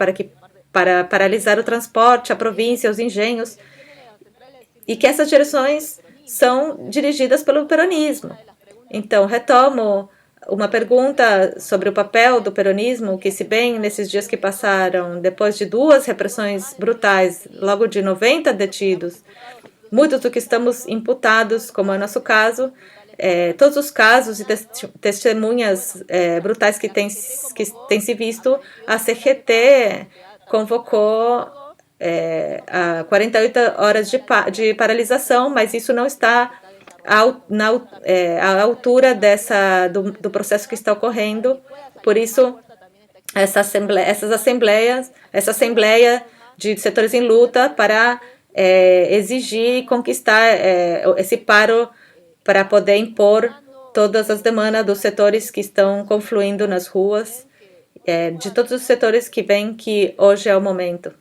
para paralisar o transporte, a província, os engenhos, e que essas direções são dirigidas pelo peronismo. Então, retomo uma pergunta sobre o papel do peronismo, que se bem nesses dias que passaram, depois de 2 repressões brutais, logo de 90 detidos, muitos do que estamos imputados, como é o nosso caso, todos os casos e testemunhas brutais que tem se visto, a CGT convocou a 48 horas de paralisação, mas isso não está à altura do processo que está ocorrendo. Por isso, essa assembleia de setores em luta para exigir e conquistar esse paro para poder impor todas as demandas dos setores que estão confluindo nas ruas, de todos os setores que veem que hoje é o momento.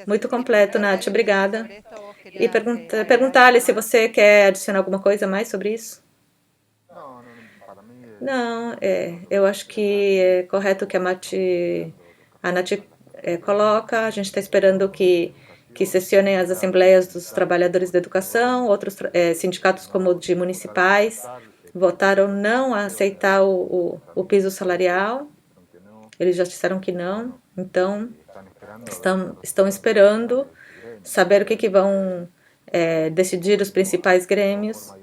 Muito completo, Nath. Obrigada. E perguntar-lhe se você quer adicionar alguma coisa mais sobre isso. Não, eu acho que é correto o que a Nath coloca. A gente está esperando que sessionem as assembleias dos trabalhadores da educação, outros sindicatos como de municipais votaram não a aceitar o piso salarial. Eles já disseram que não, então estão esperando saber o que vão decidir os principais grêmios.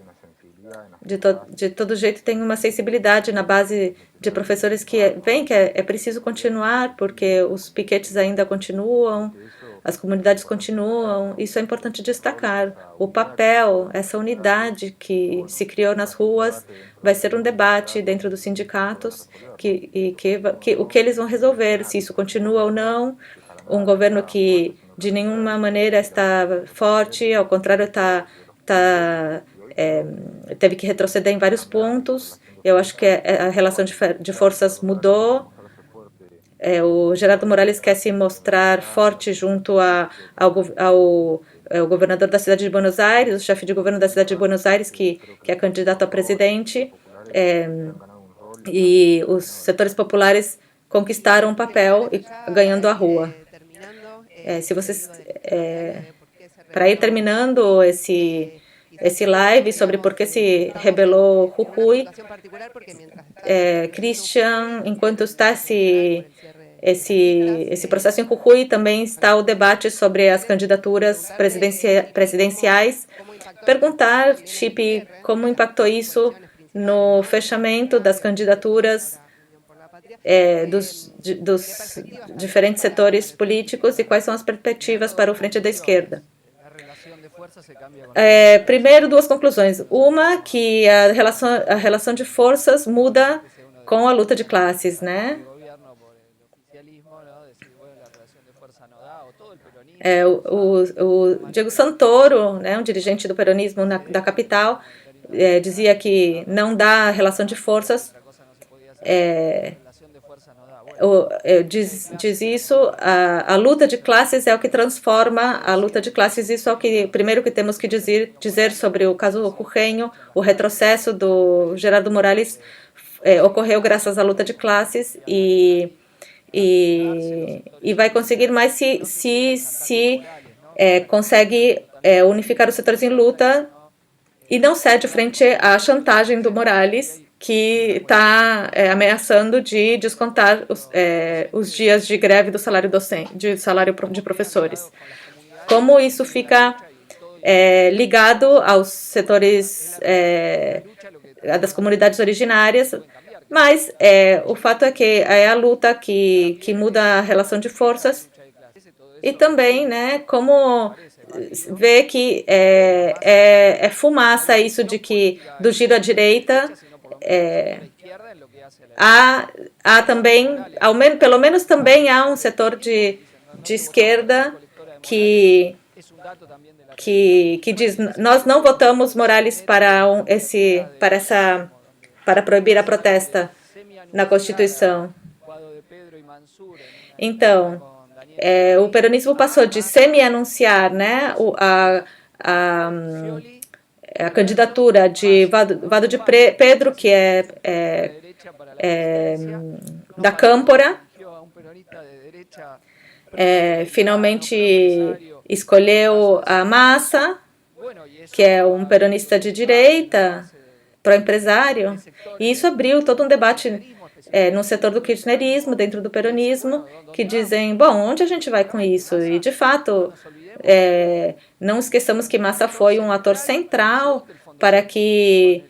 De todo jeito, tem uma sensibilidade na base de professores que veem que é preciso continuar, porque os piquetes ainda continuam, as comunidades continuam. Isso é importante destacar. O papel, essa unidade que se criou nas ruas, vai ser um debate dentro dos sindicatos, o que eles vão resolver, se isso continua ou não. Um governo que de nenhuma maneira está forte, ao contrário, teve que retroceder em vários pontos. Eu acho que a relação de forças mudou. O Gerardo Morales quer se mostrar forte junto ao governador da cidade de Buenos Aires, o chefe de governo da cidade de Buenos Aires, que é candidato a presidente, e os setores populares conquistaram um papel e ganhando a rua. Se vocês, para ir terminando esse live sobre por que se rebelou Jujuy, Christian, enquanto está esse processo em Jujuy, também está o debate sobre as candidaturas presidenciais. Perguntar, Chip, como impactou isso no fechamento das candidaturas dos diferentes setores políticos e quais são as perspectivas para o Frente da Esquerda. Primeiro, duas conclusões. Uma, que a relação de forças muda com a luta de classes, né? O Diego Santoro, né, um dirigente do peronismo da capital, dizia que não dá relação de forças. Diz isso, a luta de classes é o que transforma a luta de classes. Isso é o que primeiro que temos que dizer sobre o caso Jujeño. O retrocesso do Gerardo Morales ocorreu graças à luta de classes e vai conseguir mais se consegue unificar os setores em luta e não cede frente à chantagem do Morales, que está ameaçando de descontar os dias de greve do salário docente, de salário de professores. Como isso fica ligado aos setores das comunidades originárias, mas o fato é que é a luta que muda a relação de forças e também, né, como ver que é fumaça isso de que do giro à direita há também, pelo menos também há um setor de esquerda que diz: nós não votamos Morales para proibir a protesta na Constituição. Então, o peronismo passou de semi-anunciar, né, a candidatura de Vado de Pedro, que da Câmpora, finalmente escolheu a Massa, que é um peronista de direita, pró-empresário, e isso abriu todo um debate no setor do kirchnerismo, dentro do peronismo, que dizem, bom, onde a gente vai com isso? E, de fato, não esqueçamos que Massa foi um ator central para que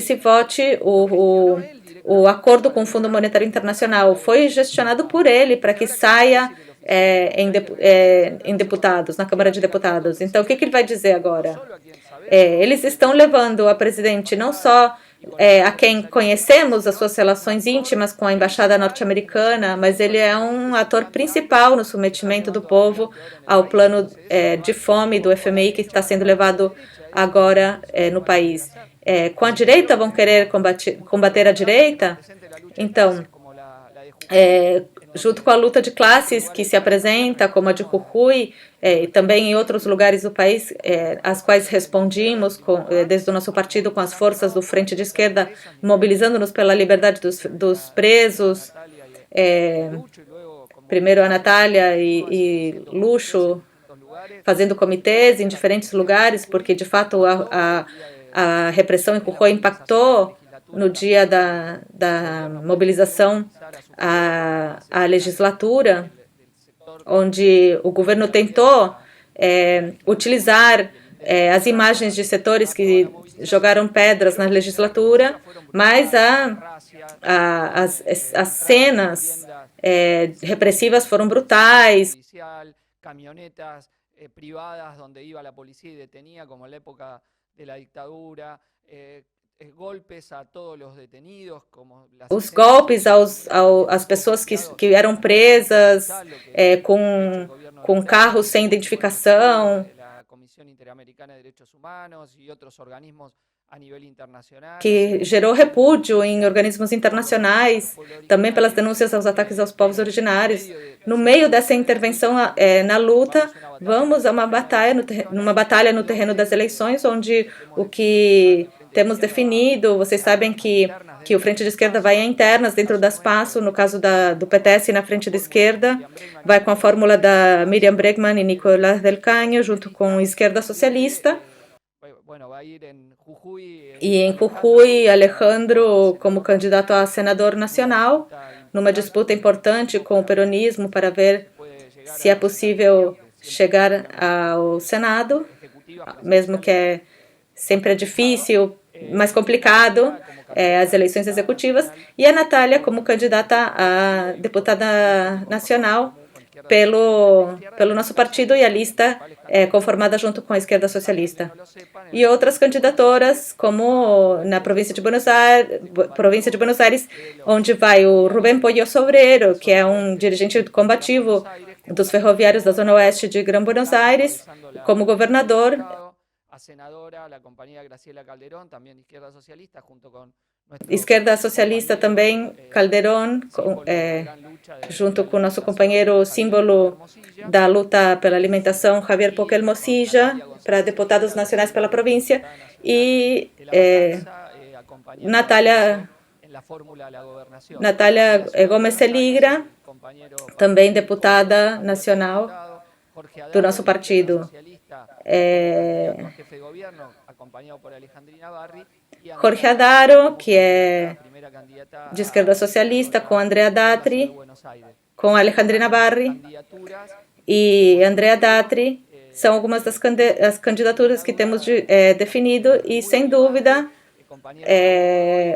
se vote o acordo com o Fundo Monetário Internacional. Foi gestionado por ele para que saia em deputados, na Câmara de Deputados. Então, o que ele vai dizer agora? Eles estão levando a presidente não só a quem conhecemos as suas relações íntimas com a embaixada norte-americana, mas ele é um ator principal no submetimento do povo ao plano de fome do FMI que está sendo levado agora no país. Com a direita vão querer combater a direita? Então, junto com a luta de classes que se apresenta, como a de Jujuy, e também em outros lugares do país, às quais respondimos desde o nosso partido com as forças do Frente de Esquerda, mobilizando-nos pela liberdade dos presos, primeiro a Natália e Luxo, fazendo comitês em diferentes lugares, porque de fato a repressão em Jujuy impactou no dia da mobilização à legislatura, onde o governo tentou utilizar as imagens de setores que jogaram pedras na legislatura, mas as cenas repressivas foram brutais. Camionetas privadas donde iba la policía y detenía, como en la época de la dictadura, golpes a todos los detenidos, como os golpes às pessoas que eram presas com carros sem identificação, la Comisión Interamericana de Derechos Humanos y otros organismos a nível internacional, que gerou repúdio em organismos internacionais, também pelas denúncias aos ataques aos povos originários. No meio dessa intervenção na luta, vamos a uma batalha no terreno das eleições, onde o que temos definido, vocês sabem que o Frente de Esquerda vai a internas dentro das PASO, no caso do PTS na Frente de Esquerda, vai com a fórmula da Miriam Bregman e Nicolás del Caño, junto com a Esquerda Socialista. E em Jujuy, Alejandro como candidato a senador nacional, numa disputa importante com o peronismo para ver se é possível chegar ao Senado, mesmo que sempre é difícil, mais complicado, as eleições executivas, e a Natália como candidata a deputada nacional pelo nosso partido e a lista conformada junto com a Esquerda Socialista. E outras candidaturas, como na província de Buenos Aires, onde vai o Rubén Pollo Sobrero, que é um dirigente combativo dos ferroviários da Zona Oeste de Gran Buenos Aires, como governador. A senadora, la compañera Graciela Calderón, también de Izquierda Socialista, junto con Esquerda Socialista também, Calderón, junto com o nosso companheiro símbolo da luta pela alimentação, Javier Poquel Mocilla, para deputados nacionais pela província, e Natália Gomes Seligra, também deputada nacional do nosso partido. Jorge Adaro, que é de Esquerda Socialista, com Andrea Datri, com Alejandrina Barri e Andrea Datri, são algumas das candidaturas que temos definido e, sem dúvida,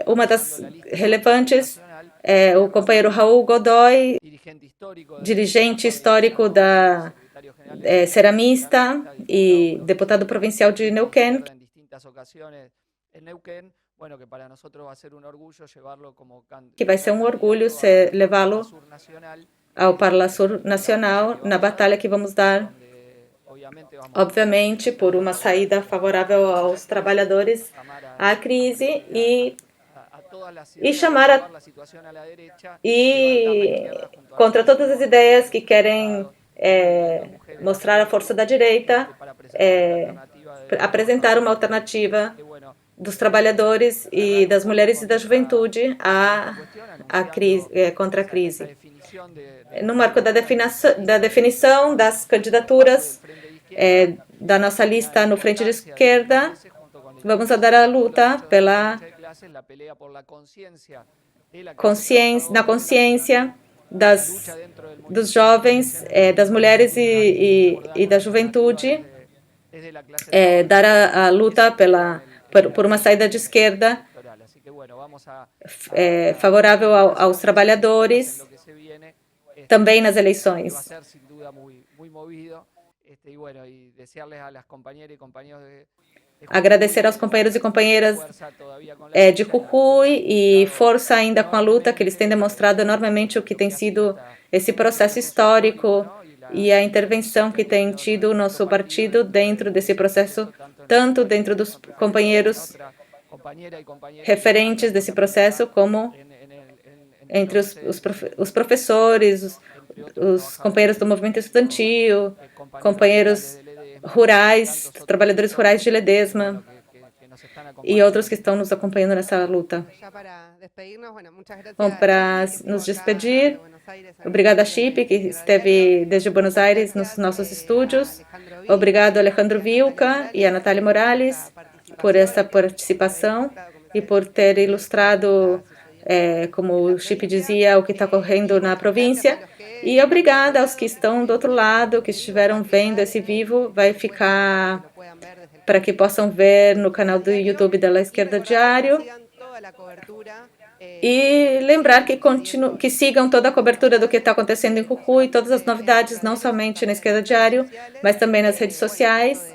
uma das relevantes é o companheiro Raul Godoy, dirigente histórico da ceramista e deputado provincial de Neuquén, que vai ser um orgulho levá-lo ao Parlasur Nacional na batalha que vamos dar, obviamente, por uma saída favorável aos trabalhadores à crise e chamar contra todas as ideias que querem mostrar a força da direita, apresentar uma alternativa dos trabalhadores e das mulheres e da juventude contra a crise. No marco da definição das candidaturas da nossa lista no Frente de Esquerda, vamos dar a luta na consciência dos jovens, das mulheres e da juventude, dar a luta por uma saída de esquerda favorável aos trabalhadores, também nas eleições. Agradecer aos companheiros e companheiras de Jujuy e força ainda com a luta, que eles têm demonstrado enormemente o que tem sido esse processo histórico e a intervenção que tem tido o nosso partido dentro desse processo, tanto dentro dos companheiros referentes desse processo, como entre os professores, os companheiros do movimento estudantil, companheiros rurais, trabalhadores rurais de Ledesma e outros que estão nos acompanhando nessa luta. Bom, para nos despedir, obrigada a Chip, que esteve desde Buenos Aires nos nossos estúdios. Obrigado a Alejandro Vilca e a Natália Morales por essa participação e por ter ilustrado, como o Chip dizia, o que está ocorrendo na província. E obrigada aos que estão do outro lado, que estiveram vendo esse vivo. Vai ficar para que possam ver no canal do YouTube da La Esquerda Diário. E lembrar que sigam toda a cobertura do que está acontecendo em Jujuy, todas as novidades, não somente na Esquerda Diário, mas também nas redes sociais.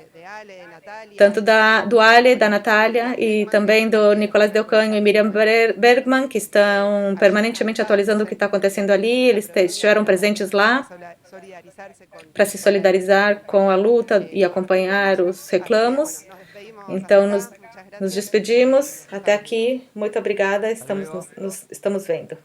tanto do Ale, da Natália e também do Nicolás Delcanho e Miriam Bergman, que estão permanentemente atualizando o que está acontecendo ali. Eles estiveram presentes lá para se solidarizar com a luta e acompanhar os reclamos. Então, nos despedimos. Até aqui. Muito obrigada. Estamos vendo.